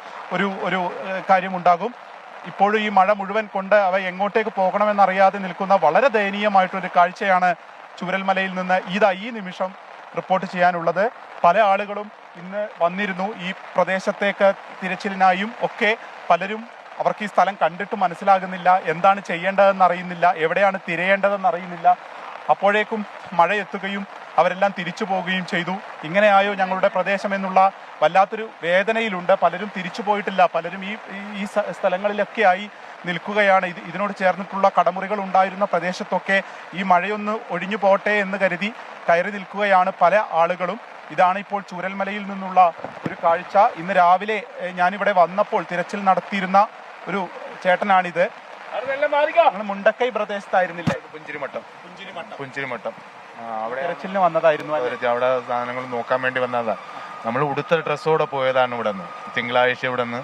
ഒരു കാര്യമുണ്ടാകും. ഇപ്പോഴും ഈ മഴ മുഴുവൻ കൊണ്ട് അവ എങ്ങോട്ടേക്ക് പോകണമെന്നറിയാതെ നിൽക്കുന്ന വളരെ ദയനീയമായിട്ടൊരു കാഴ്ചയാണ് ചൂരൽമലയിൽ നിന്ന് ഈ നിമിഷം റിപ്പോർട്ട് ചെയ്യാനുള്ളത്. പല ആളുകളും ഇന്ന് വന്നിരുന്നു ഈ പ്രദേശത്തേക്ക് തിരച്ചിലിനായും ഒക്കെ. പലരും അവർക്ക് ഈ സ്ഥലം കണ്ടിട്ട് മനസ്സിലാകുന്നില്ല, എന്താണ് ചെയ്യേണ്ടതെന്ന് അറിയുന്നില്ല, എവിടെയാണ് തിരയേണ്ടതെന്ന് അറിയുന്നില്ല. അപ്പോഴേക്കും മഴ എത്തുകയും അവരെല്ലാം തിരിച്ചു പോവുകയും ചെയ്തു. ഇങ്ങനെയായോ ഞങ്ങളുടെ പ്രദേശം എന്നുള്ള വല്ലാത്തൊരു വേദനയിലുണ്ട്. പലരും തിരിച്ചു പോയിട്ടില്ല, പലരും ഈ സ്ഥലങ്ങളിലൊക്കെയായി നിൽക്കുകയാണ്. ഇതിനോട് ചേർന്നിട്ടുള്ള കടമുറികൾ ഉണ്ടായിരുന്ന പ്രദേശത്തൊക്കെ ഈ മഴയൊന്ന് ഒഴിഞ്ഞു പോട്ടെ എന്ന് കരുതി കയറി നിൽക്കുകയാണ് പല ആളുകളും. ഇതാണ് ഇപ്പോൾ ചൂരൽമലയിൽ നിന്നുള്ള ഒരു കാഴ്ച. ഇന്ന് രാവിലെ ഞാനിവിടെ വന്നപ്പോൾ തിരച്ചിൽ നടത്തിയിരുന്ന ഒരു ചേട്ടനാണിത്. മുണ്ടക്കൈ പ്രദേശത്തായിരുന്നില്ല? പുഞ്ചിരിമട്ടം അവിടെ തിരച്ചിലിന് വന്നതായിരുന്നു. അവിടെ സാധനങ്ങൾ നോക്കാൻ വേണ്ടി വന്നതാ. നമ്മൾ ഉടുത്ത ഡ്രസ്സോടെ പോയതാണ് ഇവിടെ നിന്ന്. തിങ്കളാഴ്ച ഇവിടെ നിന്ന്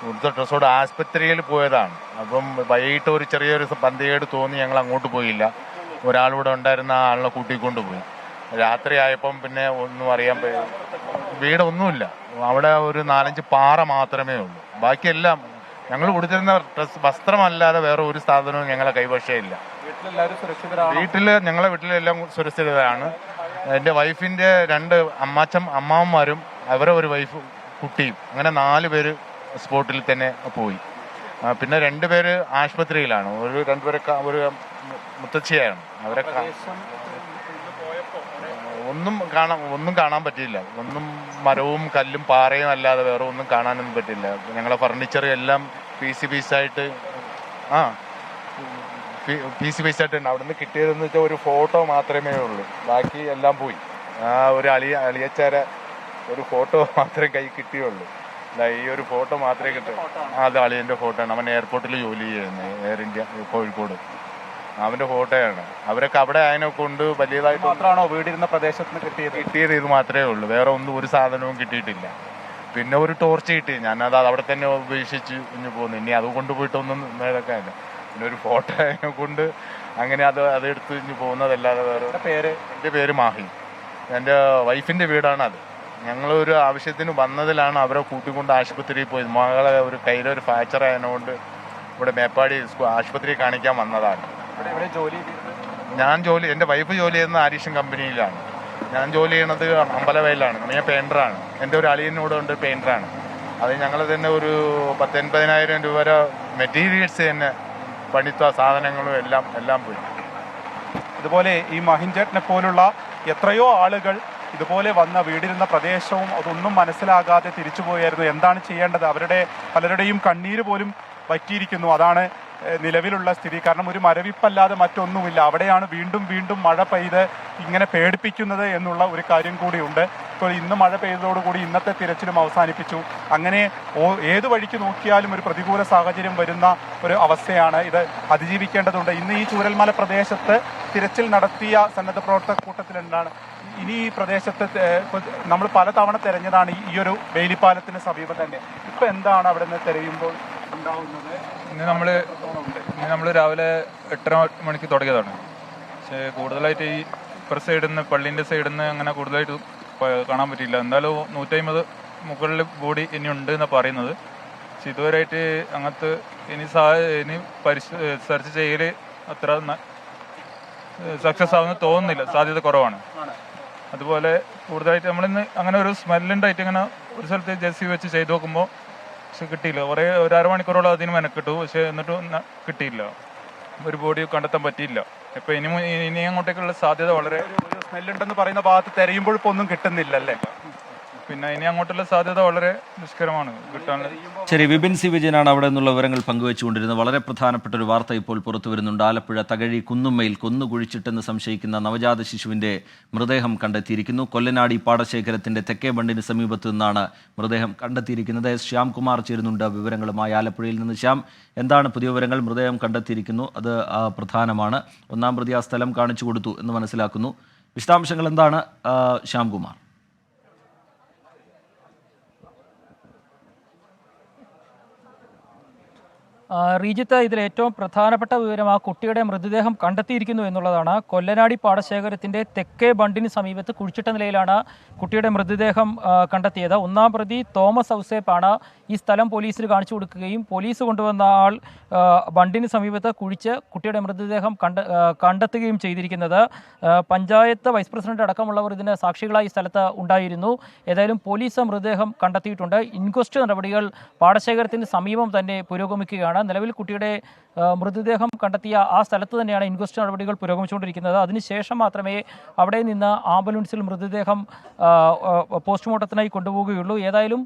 ഉടുത്ത ഡ്രസ്സോടെ ആസ്പത്രിയിൽ പോയതാണ്. അപ്പം വൈകിട്ട് ഒരു ചെറിയൊരു പന്തികേട് തോന്നി ഞങ്ങൾ അങ്ങോട്ട് പോയില്ല. ഒരാളിവിടെ ഉണ്ടായിരുന്ന ആ ആളിനെ കൂട്ടിക്കൊണ്ടുപോയി. രാത്രി ആയപ്പം പിന്നെ ഒന്നും അറിയാൻ വീടൊന്നുമില്ല. അവിടെ ഒരു 4-5 പാറ മാത്രമേ ഉള്ളൂ. ബാക്കിയെല്ലാം ഞങ്ങൾ കൊടുത്തിരുന്ന വസ്ത്രമല്ലാതെ വേറെ ഒരു സാധനവും ഞങ്ങളെ കൈവശമില്ല. ഞങ്ങളെ വീട്ടിലെല്ലാം സുരക്ഷിതരാണ്. എൻ്റെ വൈഫിൻ്റെ 2 അമ്മാവന്മാരും അവരെ ഒരു വൈഫ് കുട്ടിയും, അങ്ങനെ 4 പേര് സ്പോട്ടിൽ തന്നെ പോയി. പിന്നെ 2 പേര് ആശുപത്രിയിലാണ്. 2 പേരൊക്കെ ഒരു മുത്തച്ഛയാണ്. അവരെ ഒന്നും കാണാൻ പറ്റിയില്ല. ഒന്നും മരവും കല്ലും പാറയും അല്ലാതെ വേറെ ഒന്നും കാണാനൊന്നും പറ്റില്ല. ഞങ്ങളെ ഫർണിച്ചർ എല്ലാം പീസായിട്ട് PC വെച്ചിട്ടുണ്ട്. അവിടുന്ന് കിട്ടിയതെന്ന് വെച്ചാൽ ഒരു ഫോട്ടോ മാത്രമേ ഉള്ളൂ, ബാക്കി എല്ലാം പോയി. ഒരു അളിയച്ചാര ഒരു ഫോട്ടോ മാത്രമേ കൈ കിട്ടിയുള്ളൂ. ഈ ഒരു ഫോട്ടോ മാത്രമേ കിട്ടൂ. അത് അളിയൻ്റെ ഫോട്ടോ ആണ്. അവൻ എയർപോർട്ടിൽ ജോലി ചെയ്യുന്നത്, എയർ ഇന്ത്യ കോഴിക്കോട്. അവൻ്റെ ഫോട്ടോയാണ്. അവരൊക്കെ അവിടെ അതിനെ കൊണ്ട് വലിയതായിട്ട് മാത്രമാണോ വീടിരുന്ന പ്രദേശത്ത് കിട്ടിയത് ഇത് മാത്രമേ ഉള്ളൂ. വേറെ ഒന്നും ഒരു സാധനവും കിട്ടിയിട്ടില്ല. പിന്നെ ഒരു ടോർച്ച് കിട്ടി, ഞാനത് അവിടെ തന്നെ ഉപേക്ഷിച്ച് കുഞ്ഞു പോകുന്നു. ഇനി അത് കൊണ്ടുപോയിട്ടൊന്നും ഇതൊക്കെ അല്ല. പിന്നെ ഒരു ഫോട്ടോ അതിനെ കൊണ്ട് അങ്ങനെ അതെടുത്ത് ഇഞ്ഞു പോകുന്നതല്ലാതെ വേറെ. എൻ്റെ പേര് മാഹി. എൻ്റെ വൈഫിൻ്റെ വീടാണ് അത്. ഞങ്ങളൊരു ആവശ്യത്തിന് വന്നതിലാണ് അവരെ കൂട്ടിക്കൊണ്ട് ആശുപത്രിയിൽ പോയത്. മകളെ ഒരു കയ്യിലൊരു ഫ്രാക്ചർ ആയതുകൊണ്ട് ഇവിടെ മേപ്പാടി ആശുപത്രിയിൽ കാണിക്കാൻ വന്നതാണ്. എൻ്റെ വൈഫ് ജോലി ചെയ്യുന്ന ആരീഷൻ കമ്പനിയിലാണ്. ഞാൻ ജോലി ചെയ്യണത് അമ്പലവയലാണ്. ഞാൻ പെയിൻറ്ററാണ്. എൻ്റെ ഒരു അളിയനോട് ഉണ്ട് പെയിൻറ്ററാണ്. അത് ഞങ്ങൾ തന്നെ ഒരു 10-80,000 രൂപ വരെ മെറ്റീരിയൽസ് തന്നെ പണിത്ത സാധനങ്ങളും എല്ലാം പോയി. ഇതുപോലെ ഈ മഹിൻചേട്ടനെ പോലുള്ള എത്രയോ ആളുകൾ ഇതുപോലെ വന്ന വീടിരുന്ന പ്രദേശവും അതൊന്നും മനസ്സിലാകാതെ തിരിച്ചുപോയായിരുന്നു. എന്താണ് ചെയ്യേണ്ടത്? പലരുടെയും കണ്ണീര് പോലും വറ്റിയിരിക്കുന്നു. അതാണ് നിലവിലുള്ള സ്ഥിതി. കാരണം ഒരു മരവിപ്പല്ലാതെ മറ്റൊന്നുമില്ല. അവിടെയാണ് വീണ്ടും മഴ പെയ്ത് ഇങ്ങനെ പേടിപ്പിക്കുന്നത് എന്നുള്ള ഒരു കാര്യം കൂടിയുണ്ട്. ഇപ്പോൾ ഇന്ന് മഴ പെയ്തതോടുകൂടി ഇന്നത്തെ തിരച്ചിലും അവസാനിപ്പിച്ചു. അങ്ങനെ ഏത് വഴിക്ക് നോക്കിയാലും ഒരു പ്രതികൂല സാഹചര്യം വരുന്ന ഒരു അവസ്ഥയാണ്. ഇത് അതിജീവിക്കേണ്ടതുണ്ട്. ഇന്ന് ഈ ചൂരൽമല പ്രദേശത്ത് തിരച്ചിൽ നടത്തിയ സന്നദ്ധ പ്രവർത്തക കൂട്ടത്തിലുണ്ടാണ്. ഇനി ഈ പ്രദേശത്ത് നമ്മൾ പലതവണ തിരഞ്ഞതാണ് ഈ ഒരു വേലിപ്പാലത്തിന് സമീപം തന്നെ. ഇപ്പം എന്താണ് അവിടെ നിന്ന് തിരയുമ്പോൾ ഉണ്ടാവുന്നത്? ഇന്ന് നമ്മൾ രാവിലെ 8:30 മണിക്ക് തുടങ്ങിയതാണ്. പക്ഷേ കൂടുതലായിട്ട് ഈ സൈഡിൽ നിന്ന് പള്ളീൻ്റെ സൈഡിൽ നിന്ന് അങ്ങനെ കൂടുതലായിട്ട് കാണാൻ പറ്റിയില്ല. എന്തായാലും 150 മുകളിൽ ബോഡി ഇനി ഉണ്ട് എന്നാണ് പറയുന്നത്. പക്ഷെ ഇതുവരെയായിട്ട് അങ്ങനത്തെ ഇനി സെർച്ച് ചെയ്യൽ അത്ര സക്സസ് ആവുമെന്ന് തോന്നുന്നില്ല. സാധ്യത കുറവാണ്. അതുപോലെ കൂടുതലായിട്ട് നമ്മളിന്ന് അങ്ങനെ ഒരു സ്മെല്ലുണ്ടായിട്ട് ഇങ്ങനെ ഒരു സ്ഥലത്ത് ജെസ്സി വെച്ച് ചെയ്ത് നോക്കുമ്പോൾ പക്ഷെ കിട്ടിയില്ല. ഒരു അരമണിക്കൂറോളം അതിന് മെനക്കിട്ടു. പക്ഷെ എന്നിട്ടും കിട്ടിയില്ല. ഒരു ബോഡി കണ്ടെത്താൻ പറ്റിയില്ല. ഇപ്പം ഇനി അങ്ങോട്ടേക്കുള്ള സാധ്യത വളരെ സ്മെല്ലുണ്ടെന്ന് പറയുന്ന ഭാഗത്ത് തിരയുമ്പോൾ ഇപ്പോൾ ഒന്നും കിട്ടുന്നില്ലല്ലേ? പിന്നെ ഇനി അങ്ങോട്ടുള്ള സാധ്യത വളരെ ദുഷ്കരമാണ് കിട്ടാനുള്ള. ശരി, വിപിൻ സി വിജയനാണ് അവിടെ നിന്നുള്ള വിവരങ്ങൾ പങ്കുവെച്ചുകൊണ്ടിരുന്നത്. വളരെ പ്രധാനപ്പെട്ട ഒരു വാർത്ത ഇപ്പോൾ പുറത്തു വരുന്നുണ്ട്. ആലപ്പുഴ തകഴി കുന്നുമ്മയിൽ കുഴിച്ചിട്ടെന്ന് സംശയിക്കുന്ന നവജാത ശിശുവിന്റെ മൃതദേഹം കണ്ടെത്തിയിരിക്കുന്നു. കൊല്ലനാടി പാടശേഖരത്തിന്റെ തെക്കേ ബണ്ടിന് സമീപത്തു നിന്നാണ് മൃതദേഹം കണ്ടെത്തിയിരിക്കുന്നത്. ശ്യാംകുമാർ ചേരുന്നുണ്ട് വിവരങ്ങളുമായി ആലപ്പുഴയിൽ നിന്ന്. ശ്യാം, എന്താണ് പുതിയ വിവരങ്ങൾ? മൃതദേഹം കണ്ടെത്തിയിരിക്കുന്നു, അത് പ്രധാനമാണ്. ഒന്നാം പ്രതി ആ സ്ഥലം കാണിച്ചു കൊടുത്തു എന്ന് മനസ്സിലാക്കുന്നു. വിശദാംശങ്ങൾ എന്താണ് ശ്യാംകുമാർ? റീജിത്ത്, ഇതിൽ ഏറ്റവും പ്രധാനപ്പെട്ട വിവരം ആ കുട്ടിയുടെ മൃതദേഹം കണ്ടെത്തിയിരിക്കുന്നു എന്നുള്ളതാണ്. കൊല്ലനാടി പാടശേഖരത്തിൻ്റെ തെക്കേ ബണ്ടിന് സമീപത്ത് കുഴിച്ചിട്ട നിലയിലാണ് കുട്ടിയുടെ മൃതദേഹം കണ്ടെത്തിയത്. ഒന്നാം പ്രതി തോമസ് ഔസേപ്പാണ് ഈ സ്ഥലം പോലീസിന് കാണിച്ചു കൊടുക്കുകയും പോലീസ് കൊണ്ടുവന്ന ആൾ ബണ്ടിന് സമീപത്ത് കുഴിച്ച് കുട്ടിയുടെ മൃതദേഹം കണ്ടെത്തുകയും ചെയ്തിരിക്കുന്നത്. പഞ്ചായത്ത് വൈസ് പ്രസിഡന്റ് അടക്കമുള്ളവർ ഇതിന് സാക്ഷികളായി സ്ഥലത്ത് ഉണ്ടായിരുന്നു. ഏതായാലും പോലീസ് മൃതദേഹം കണ്ടെത്തിയിട്ടുണ്ട്. ഇൻക്വസ്റ്റ് നടപടികൾ പാടശേഖരത്തിന് സമീപം തന്നെ പുരോഗമിക്കുകയാണ്. നിലവിൽ കുട്ടിയുടെ മൃതദേഹം കണ്ടെത്തിയ ആ സ്ഥലത്ത് തന്നെയാണ് ഇൻക്വസ്റ്റ് നടപടികൾ പുരോഗമിച്ചുകൊണ്ടിരിക്കുന്നത്. അതിനുശേഷം മാത്രമേ അവിടെ നിന്ന് ആംബുലൻസിൽ മൃതദേഹം പോസ്റ്റ്മോർട്ടത്തിനായി കൊണ്ടുപോവുകയുള്ളൂ. ഏതായാലും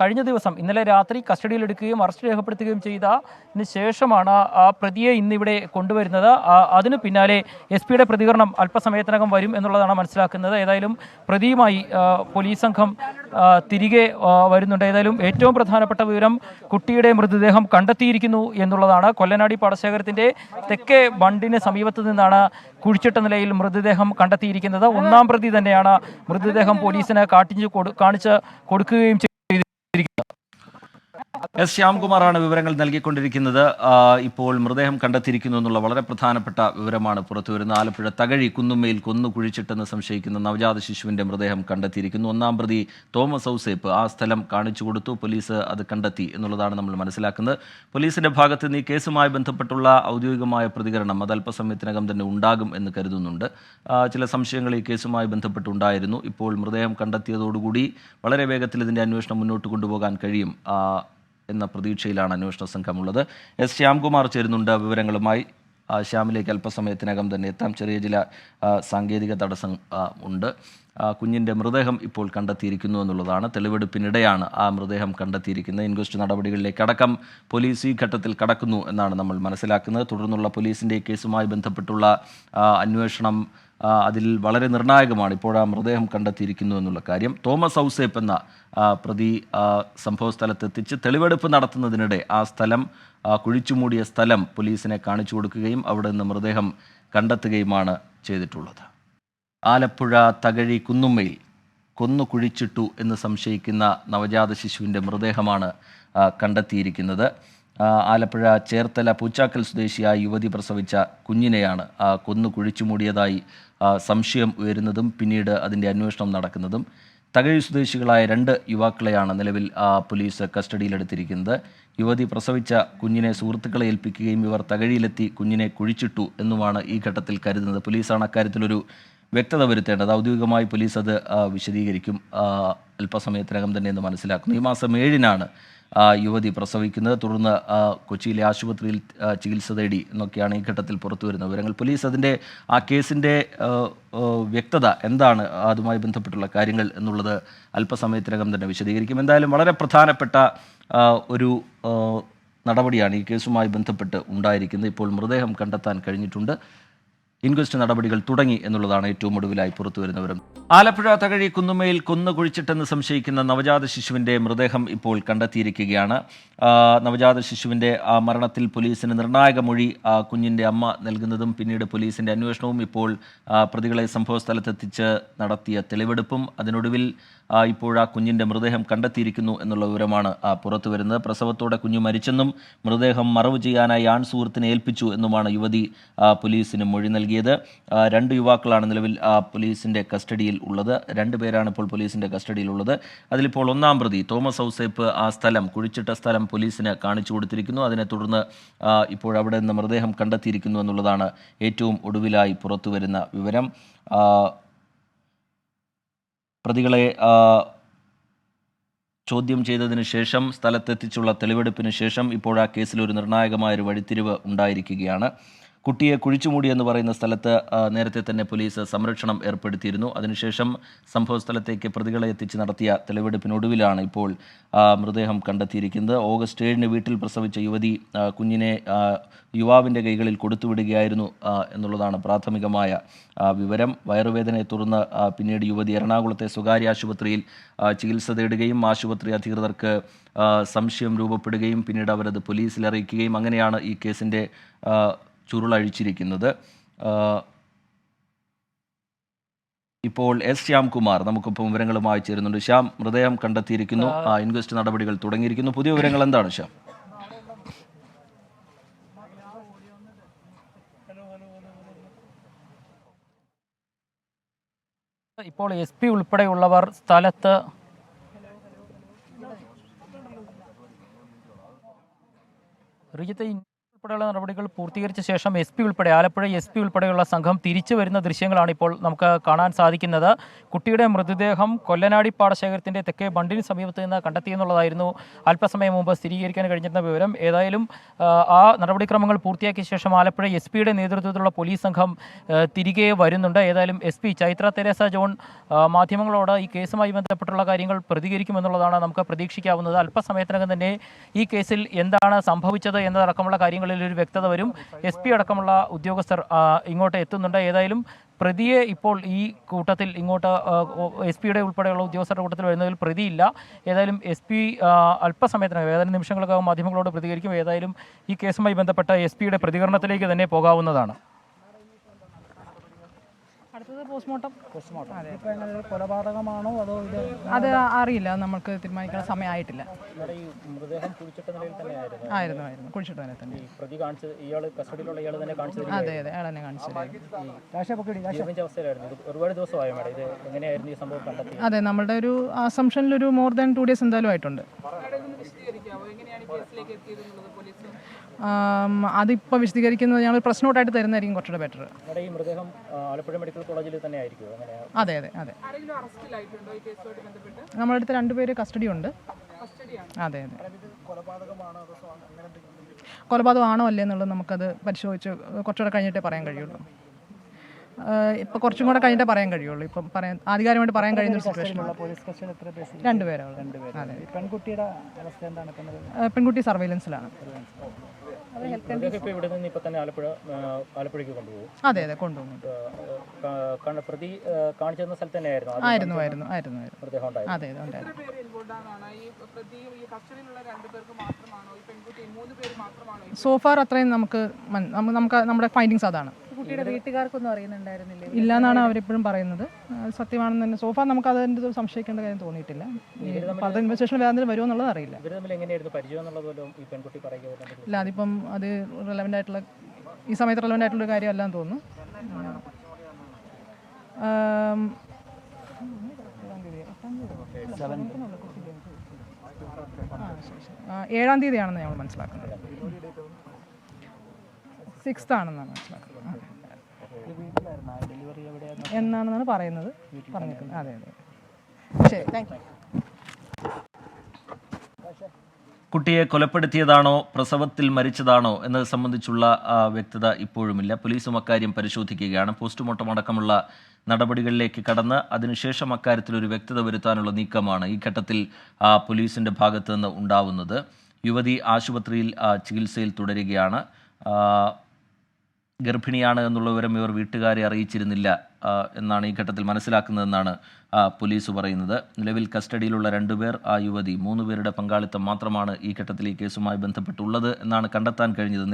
കഴിഞ്ഞ ദിവസം ഇന്നലെ രാത്രി കസ്റ്റഡിയിലെടുക്കുകയും അറസ്റ്റ് രേഖപ്പെടുത്തുകയും ചെയ്തതിന് ശേഷമാണ് ആ പ്രതിയെ ഇന്നിവിടെ കൊണ്ടുവരുന്നത്. അതിന് പിന്നാലെ SP-യുടെ പ്രതികരണം അല്പസമയത്തിനകം വരും എന്നുള്ളതാണ് മനസ്സിലാക്കുന്നത്. ഏതായാലും പ്രതിയുമായി പോലീസ് സംഘം തിരികെ വരുന്നുണ്ട്. ഏതായാലും ഏറ്റവും പ്രധാനപ്പെട്ട വിവരം കുട്ടിയുടെ മൃതദേഹം കണ്ടെത്തിയിരിക്കുന്നു എന്നുള്ളതാണ്. കൊല്ലനാടി പാടശേഖരത്തിൻ്റെ തെക്കേ ബണ്ടിന് സമീപത്ത് നിന്നാണ് കുഴിച്ചിട്ട നിലയിൽ മൃതദേഹം കണ്ടെത്തിയിരിക്കുന്നത്. ഒന്നാം പ്രതി തന്നെയാണ് മൃതദേഹം പോലീസിന് കാണിച്ച് കൊടുക്കുകയും ചെയ്തിരിക്കുന്നത്. ശ്യാംകുമാറാണ് വിവരങ്ങൾ നൽകിക്കൊണ്ടിരിക്കുന്നത്. ഇപ്പോൾ മൃതദേഹം കണ്ടെത്തിയിരിക്കുന്നു എന്നുള്ള വളരെ പ്രധാനപ്പെട്ട വിവരമാണ് പുറത്തു വരുന്നത്. ആലപ്പുഴ തകഴി കുന്നുമ്മയിൽ കുഴിച്ചിട്ടെന്ന് സംശയിക്കുന്ന നവജാത ശിശുവിന്റെ മൃതദേഹം കണ്ടെത്തിയിരിക്കുന്നു. ഒന്നാം പ്രതി തോമസ് ഔസേപ്പ് ആ സ്ഥലം കാണിച്ചു കൊടുത്തു. പോലീസ് അത് കണ്ടെത്തി എന്നുള്ളതാണ് നമ്മൾ മനസ്സിലാക്കുന്നത്. പോലീസിന്റെ ഭാഗത്ത് നിന്ന് ഈ കേസുമായി ബന്ധപ്പെട്ടുള്ള ഔദ്യോഗികമായ പ്രതികരണം അത് അല്പസമയത്തിനകം തന്നെ ഉണ്ടാകും എന്ന് കരുതുന്നുണ്ട്. ചില സംശയങ്ങൾ ഈ കേസുമായി ബന്ധപ്പെട്ടുണ്ടായിരുന്നു. ഇപ്പോൾ മൃതദേഹം കണ്ടെത്തിയതോടുകൂടി വളരെ വേഗത്തിൽ ഇതിന്റെ അന്വേഷണം മുന്നോട്ട് കൊണ്ടുപോകാൻ കഴിയും എന്ന പ്രതീക്ഷയിലാണ് അന്വേഷണ സംഘമുള്ളത്. ശ്യാംകുമാർ ചേരുന്നുണ്ട് വിവരങ്ങളുമായി. ശ്യാമിലേക്ക് അല്പസമയത്തിനകം തന്നെ എത്താം. ചെറിയ ചില സാങ്കേതിക തടസ്സം ഉണ്ട്. കുഞ്ഞിൻ്റെ മൃതദേഹം ഇപ്പോൾ കണ്ടെത്തിയിരിക്കുന്നു എന്നുള്ളതാണ്. തെളിവെടുപ്പിനിടെയാണ് ആ മൃതദേഹം കണ്ടെത്തിയിരിക്കുന്നത്. ഇൻക്വസ്റ്റ് നടപടികളിലേക്ക് അടക്കം പോലീസ് ഈ ഘട്ടത്തിൽ കടക്കുന്നു എന്നാണ് നമ്മൾ മനസ്സിലാക്കുന്നത്. തുടർന്നുള്ള പോലീസിൻ്റെ കേസുമായി ബന്ധപ്പെട്ടുള്ള അന്വേഷണം അതിൽ വളരെ നിർണായകമാണ്. ഇപ്പോൾ ആ മൃതദേഹം കണ്ടെത്തിയിരിക്കുന്നു എന്നുള്ള കാര്യം. തോമസ് ഔസേപ്പ് എന്ന പ്രതി സംഭവ സ്ഥലത്തെത്തിച്ച് തെളിവെടുപ്പ് നടത്തുന്നതിനിടെ ആ സ്ഥലം, കുഴിച്ചുമൂടിയ സ്ഥലം പോലീസിനെ കാണിച്ചു കൊടുക്കുകയും അവിടെ നിന്ന് മൃതദേഹം കണ്ടെത്തുകയുമാണ് ചെയ്തിട്ടുള്ളത്. ആലപ്പുഴ തകഴി കുന്നുമ്മയിൽ കൊന്നു കുഴിച്ചിട്ടു എന്ന് സംശയിക്കുന്ന നവജാത ശിശുവിൻ്റെ മൃതദേഹമാണ് കണ്ടെത്തിയിരിക്കുന്നത്. ആലപ്പുഴ ചേർത്തല പൂച്ചാക്കൽ സ്വദേശിയായ യുവതി പ്രസവിച്ച കുഞ്ഞിനെയാണ് കൊന്നു കുഴിച്ചു മൂടിയതായി സംശയം ഉയരുന്നതും പിന്നീട് അതിൻ്റെ അന്വേഷണം നടക്കുന്നതും. തകഴി സ്വദേശികളായ 2 യുവാക്കളെയാണ് നിലവിൽ പോലീസ് കസ്റ്റഡിയിലെടുത്തിരിക്കുന്നത്. യുവതി പ്രസവിച്ച കുഞ്ഞിനെ സുഹൃത്തുക്കളെ ഏൽപ്പിക്കുകയും ഇവർ തകഴിയിലെത്തി കുഞ്ഞിനെ കുഴിച്ചിട്ടു എന്നുമാണ് ഈ ഘട്ടത്തിൽ കരുതുന്നത്. പോലീസാണ് അക്കാര്യത്തിലൊരു വ്യക്തത വരുത്തേണ്ടത്. ഔദ്യോഗികമായി പോലീസ് അത് വിശദീകരിക്കും അല്പസമയത്തിനകം തന്നെ എന്ന് മനസ്സിലാക്കുന്നു. ഈ മാസം 7-നാണ് യുവതി പ്രസവിക്കുന്നത്. തുടർന്ന് കൊച്ചിയിലെ ആശുപത്രിയിൽ ചികിത്സ തേടി എന്നൊക്കെയാണ് ഈ ഘട്ടത്തിൽ പുറത്തു വരുന്ന വിവരങ്ങൾ. പോലീസ് അതിൻ്റെ ആ കേസിൻ്റെ വ്യക്തത എന്താണ്, അതുമായി ബന്ധപ്പെട്ടുള്ള കാര്യങ്ങൾ എന്നുള്ളത് അല്പസമയത്തിനകം തന്നെ വിശദീകരിക്കും. എന്തായാലും വളരെ പ്രധാനപ്പെട്ട ഒരു നടപടിയാണ് ഈ കേസുമായി ബന്ധപ്പെട്ട് ഉണ്ടായിരിക്കുന്നത്. ഇപ്പോൾ മൃതദേഹം കണ്ടെത്താൻ കഴിഞ്ഞിട്ടുണ്ട്. ഇൻക്വസ്റ്റ് നടപടികൾ തുടങ്ങി എന്നുള്ളതാണ് ഏറ്റവും ഒടുവിലായി പുറത്തുവരുന്ന വിവരം. ആലപ്പുഴ തകഴി കുന്നുമ്മയിൽ കൊന്നു കുഴിച്ചിട്ടെന്ന് സംശയിക്കുന്ന നവജാത ശിശുവിൻ്റെ മൃതദേഹം ഇപ്പോൾ കണ്ടെത്തിയിരിക്കുകയാണ്. നവജാത ശിശുവിൻ്റെ മരണത്തിൽ പോലീസിന് നിർണായക മൊഴി കുഞ്ഞിൻ്റെ അമ്മ നൽകുന്നതും പിന്നീട് പോലീസിൻ്റെ അന്വേഷണവും ഇപ്പോൾ പ്രതികളെ സംഭവ സ്ഥലത്തെത്തിച്ച് നടത്തിയ തെളിവെടുപ്പും അതിനൊടുവിൽ ഇപ്പോൾ ആ കുഞ്ഞിൻ്റെ മൃതദേഹം കണ്ടെത്തിയിരിക്കുന്നു എന്നുള്ള വിവരമാണ് പുറത്തു വരുന്നത്. പ്രസവത്തോടെ കുഞ്ഞു മരിച്ചെന്നും മൃതദേഹം മറവ് ചെയ്യാനായി ആൺ സുഹൃത്തിനെ ഏൽപ്പിച്ചു എന്നുമാണ് യുവതി പോലീസിന് മൊഴി നൽകിയത്. 2 യുവാക്കളാണ് നിലവിൽ പോലീസിൻ്റെ കസ്റ്റഡിയിൽ ഉള്ളത്. 2 പേരാണ് ഇപ്പോൾ പോലീസിൻ്റെ കസ്റ്റഡിയിലുള്ളത്. അതിലിപ്പോൾ 1-ാം പ്രതി തോമസ് ഔസേപ്പ് ആ സ്ഥലം, കുഴിച്ചിട്ട സ്ഥലം പോലീസിന് കാണിച്ചു കൊടുത്തിരിക്കുന്നു. അതിനെ തുടർന്ന് ഇപ്പോൾ അവിടെ നിന്ന് മൃതദേഹം കണ്ടെത്തിയിരിക്കുന്നു എന്നുള്ളതാണ് ഏറ്റവും ഒടുവിലായി പുറത്തു വരുന്ന വിവരം. പ്രതികളെ ചോദ്യം ചെയ്തതിന് ശേഷം, സ്ഥലത്തെത്തിച്ചുള്ള തെളിവെടുപ്പിന് ശേഷം ഇപ്പോൾ ആ കേസിൽ ഒരു നിർണായകമായൊരു വഴിത്തിരിവ് ഉണ്ടായിരിക്കുകയാണ്. കുട്ടിയെ കുഴിച്ചുമൂടിയെന്ന് പറയുന്ന സ്ഥലത്ത് നേരത്തെ തന്നെ പോലീസ് സംരക്ഷണം ഏർപ്പെടുത്തിയിരുന്നു. അതിനുശേഷം സംഭവ സ്ഥലത്തേക്ക് പ്രതികളെ എത്തിച്ച് നടത്തിയ തെളിവെടുപ്പിനൊടുവിലാണ് ഇപ്പോൾ മൃതദേഹം കണ്ടെത്തിയിരിക്കുന്നത്. ഓഗസ്റ്റ് 7-ന് വീട്ടിൽ പ്രസവിച്ച യുവതി കുഞ്ഞിനെ യുവാവിൻ്റെ കൈകളിൽ കൊടുത്തുവിടുകയായിരുന്നു എന്നുള്ളതാണ് പ്രാഥമികമായ വിവരം. വയറുവേദനയെ തുടർന്ന് പിന്നീട് യുവതി എറണാകുളത്തെ സ്വകാര്യ ആശുപത്രിയിൽ ചികിത്സ തേടുകയും ആശുപത്രി അധികൃതർക്ക് സംശയം രൂപപ്പെടുകയും പിന്നീട് അവരത് പോലീസിൽ അറിയിക്കുകയും അങ്ങനെയാണ് ഈ കേസിൻ്റെ ചുരുളഴിച്ചിരിക്കുന്നത്. ഇപ്പോൾ എസ് ശ്യാംകുമാർ നമുക്കൊപ്പം വിവരങ്ങളുമായി ചേരുന്നുണ്ട്. ശ്യാം, മൃതദേഹം കണ്ടെത്തിയിരിക്കുന്നു, ഇൻക്വസ്റ്റ് നടപടികൾ തുടങ്ങിയിരിക്കുന്നു. പുതിയ വിവരങ്ങൾ എന്താണ് ശ്യാം? ഇപ്പോൾ SP ഉൾപ്പെടെയുള്ളവർ സ്ഥലത്ത് ഉൾപ്പെടെയുള്ള നടപടികൾ പൂർത്തീകരിച്ച ശേഷം ആലപ്പുഴ SP ഉൾപ്പെടെയുള്ള സംഘം തിരിച്ചു വരുന്ന ദൃശ്യങ്ങളാണ് ഇപ്പോൾ നമുക്ക് കാണാൻ സാധിക്കുന്നത്. കുട്ടിയുടെ മൃതദേഹം കൊല്ലനാടി പാടശേഖരത്തിൻ്റെ തെക്കേ ബണ്ടിന് സമീപത്ത് നിന്ന് കണ്ടെത്തിയെന്നുള്ളതായിരുന്നു അല്പസമയം മുമ്പ് സ്ഥിരീകരിക്കാൻ കഴിഞ്ഞിരുന്ന വിവരം. ഏതായാലും ആ നടപടിക്രമങ്ങൾ പൂർത്തിയാക്കിയ ശേഷം ആലപ്പുഴ SP-യുടെ നേതൃത്വത്തിലുള്ള പോലീസ് സംഘം തിരികെ വരുന്നുണ്ട്. ഏതായാലും SP ചൈത്ര തെരേസ ജോൺ മാധ്യമങ്ങളോട് ഈ കേസുമായി ബന്ധപ്പെട്ടുള്ള കാര്യങ്ങൾ പ്രതികരിക്കുമെന്നുള്ളതാണ് നമുക്ക് പ്രതീക്ഷിക്കാവുന്നത്. അല്പസമയത്തിനകം തന്നെ ഈ കേസിൽ എന്താണ് സംഭവിച്ചത് എന്നതടക്കമുള്ള കാര്യങ്ങൾ ഒരു വ്യക്തത വരും. SP അടക്കമുള്ള ഉദ്യോഗസ്ഥർ ഇങ്ങോട്ട് എത്തുന്നുണ്ട്. ഏതായാലും പ്രതിയെ ഇപ്പോൾ ഈ കൂട്ടത്തിൽ ഇങ്ങോട്ട് SP-യുടെ ഉൾപ്പെടെയുള്ള ഉദ്യോഗസ്ഥരുടെ കൂട്ടത്തിൽ വരുന്നതിൽ പ്രതിയില്ല. ഏതായാലും SP അല്പസമയത്തിനകം, ഏതായാലും നിമിഷങ്ങൾക്കകം മാധ്യമങ്ങളോട് പ്രതികരിക്കും. ഏതായാലും ഈ കേസുമായി ബന്ധപ്പെട്ട SP-യുടെ പ്രതികരണത്തിലേക്ക് തന്നെ പോകാവുന്നതാണ്. പോസ്റ്റ്മോർട്ടം കൊലപാതകമാണോ അതോ അത് അറിയില്ല, നമുക്ക് തീരുമാനിക്കാൻ സമയമായിട്ടില്ല. ആയിരുന്നു കുഴിച്ചിട്ട നിലയിൽ തന്നെ. അതെ അയാൾ തന്നെ കാണിച്ചത്. അതെ, നമ്മളുടെ ഒരു അസംഷനിൽ ഒരു മോർ ദാൻ 2 days എന്തായാലും ആയിട്ടുണ്ട്. അതിപ്പോൾ വിശദീകരിക്കുന്നത് ഞങ്ങൾ പ്രസ് നോട്ടായിട്ട് തരുന്നതായിരിക്കും കുറച്ചുകൂടെ ബെറ്റർ. അതെ അതെ അതെ, നമ്മുടെ അടുത്ത് 2 പേര് കസ്റ്റഡി ഉണ്ട്. അതെ അതെ, കൊലപാതകമാണോ അല്ലേ എന്നുള്ളത് നമുക്കത് പരിശോധിച്ച് കുറച്ചുകൂടെ കഴിഞ്ഞിട്ടേ പറയാൻ കഴിയുള്ളൂ. ഇപ്പോൾ കുറച്ചും കൂടെ കഴിഞ്ഞിട്ടേ പറയാൻ കഴിയുള്ളൂ. ഇപ്പം ആധികാരികമായിട്ട് പറയാൻ കഴിയുന്ന ഒരു സിറ്റുവേഷൻ. രണ്ടുപേരാണ്. അതെ. പെൺകുട്ടിയുടെ അവസ്ഥ എന്താണ്? പെൺകുട്ടി സർവൈലൻസിലാണ്. ആലപ്പുഴയ്ക്ക് കൊണ്ടുപോകും. അതെ അതെ, കൊണ്ടുപോകും. പ്രതി കാണിച്ചിരുന്ന സ്ഥലത്ത് തന്നെയായിരുന്നു. ആയിരുന്നു. അതെ അതെ, ഉണ്ടായിരുന്നു. സോഫാർ അത്രയും നമുക്ക് നമ്മുടെ ഫൈൻഡിങ്സ് അതാണ്. കുട്ടിയുടെ വീട്ടുകാർക്കൊന്നും അറിയുന്നുണ്ടായിരുന്നില്ല ഇല്ല എന്നാണ് അവരെപ്പോഴും പറയുന്നത്. സത്യമാണെന്ന് തന്നെ സോഫാർ നമുക്ക് അതിൻ്റെ സംശയിക്കേണ്ട കാര്യം തോന്നിയിട്ടില്ല. അത് ഇൻവെസ്റ്റിഗേഷൻ വേറെ വരുമോ എന്നുള്ളത് അറിയില്ല. ഇല്ല, അതിപ്പം അത് റെലവൻ്റ് ആയിട്ടുള്ള ഈ സമയത്ത് റെലവൻ്റ് ആയിട്ടുള്ള ഒരു കാര്യമല്ല എന്ന് തോന്നുന്നു. 7-ാം തീയതിയാണെന്ന് ഞങ്ങൾ മനസ്സിലാക്കുന്നത്. 6th ആണെന്നാണ് മനസ്സിലാക്കുന്നത്. എന്നാണെന്നാണ് പറഞ്ഞിരിക്കുന്നത്. അതെ അതെ, ശരി, താങ്ക് യു. കുട്ടിയെ കൊലപ്പെടുത്തിയതാണോ പ്രസവത്തിൽ മരിച്ചതാണോ എന്നത് സംബന്ധിച്ചുള്ള വ്യക്തത ഇപ്പോഴുമില്ല. പോലീസും അക്കാര്യം പരിശോധിക്കുകയാണ്. പോസ്റ്റ്മോർട്ടം അടക്കമുള്ള നടപടികളിലേക്ക് കടന്ന് അതിനുശേഷം അക്കാര്യത്തിൽ ഒരു വ്യക്തത വരുത്താനുള്ള നീക്കമാണ് ഈ ഘട്ടത്തിൽ പോലീസിൻ്റെ ഭാഗത്തു നിന്ന് ഉണ്ടാവുന്നത്. യുവതി ആശുപത്രിയിൽ ചികിത്സയിൽ തുടരുകയാണ്. ഗർഭിണിയാണ് എന്നുള്ള വിവരം ഇവർ വീട്ടുകാരെ അറിയിച്ചിരുന്നില്ല എന്നാണ് ഈ ഘട്ടത്തിൽ മനസ്സിലാക്കുന്നതെന്നാണ് പോലീസ് പറയുന്നത്. നിലവിൽ കസ്റ്റഡിയിലുള്ള 2 പേർ, ആ യുവതി, 3 പേരുടെ പങ്കാളിത്തം മാത്രമാണ് ഈ ഘട്ടത്തിൽ ഈ കേസുമായി ബന്ധപ്പെട്ടുള്ളത് എന്നാണ്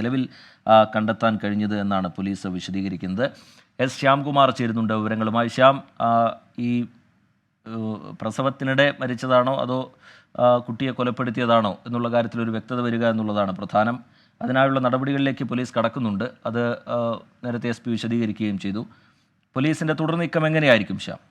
നിലവിൽ കണ്ടെത്താൻ കഴിഞ്ഞത് എന്നാണ് പോലീസ് വിശദീകരിക്കുന്നത്. എസ് ശ്യാംകുമാർ ചേരുന്നുണ്ട് വിവരങ്ങളുമായി. ശ്യാം, ഈ പ്രസവത്തിനിടെ മരിച്ചതാണോ അതോ കുട്ടിയെ കൊലപ്പെടുത്തിയതാണോ എന്നുള്ള കാര്യത്തിൽ ഒരു വ്യക്തത വരിക എന്നുള്ളതാണ് പ്രധാനം. അതിനായുള്ള നടപടികളിലേക്ക് പോലീസ് കടക്കുന്നുണ്ട്. അത് നേരത്തെ SP വിശദീകരിക്കുകയും ചെയ്തു. പോലീസിൻ്റെ തുടർ നീക്കം എങ്ങനെയായിരിക്കും ശ്യാം?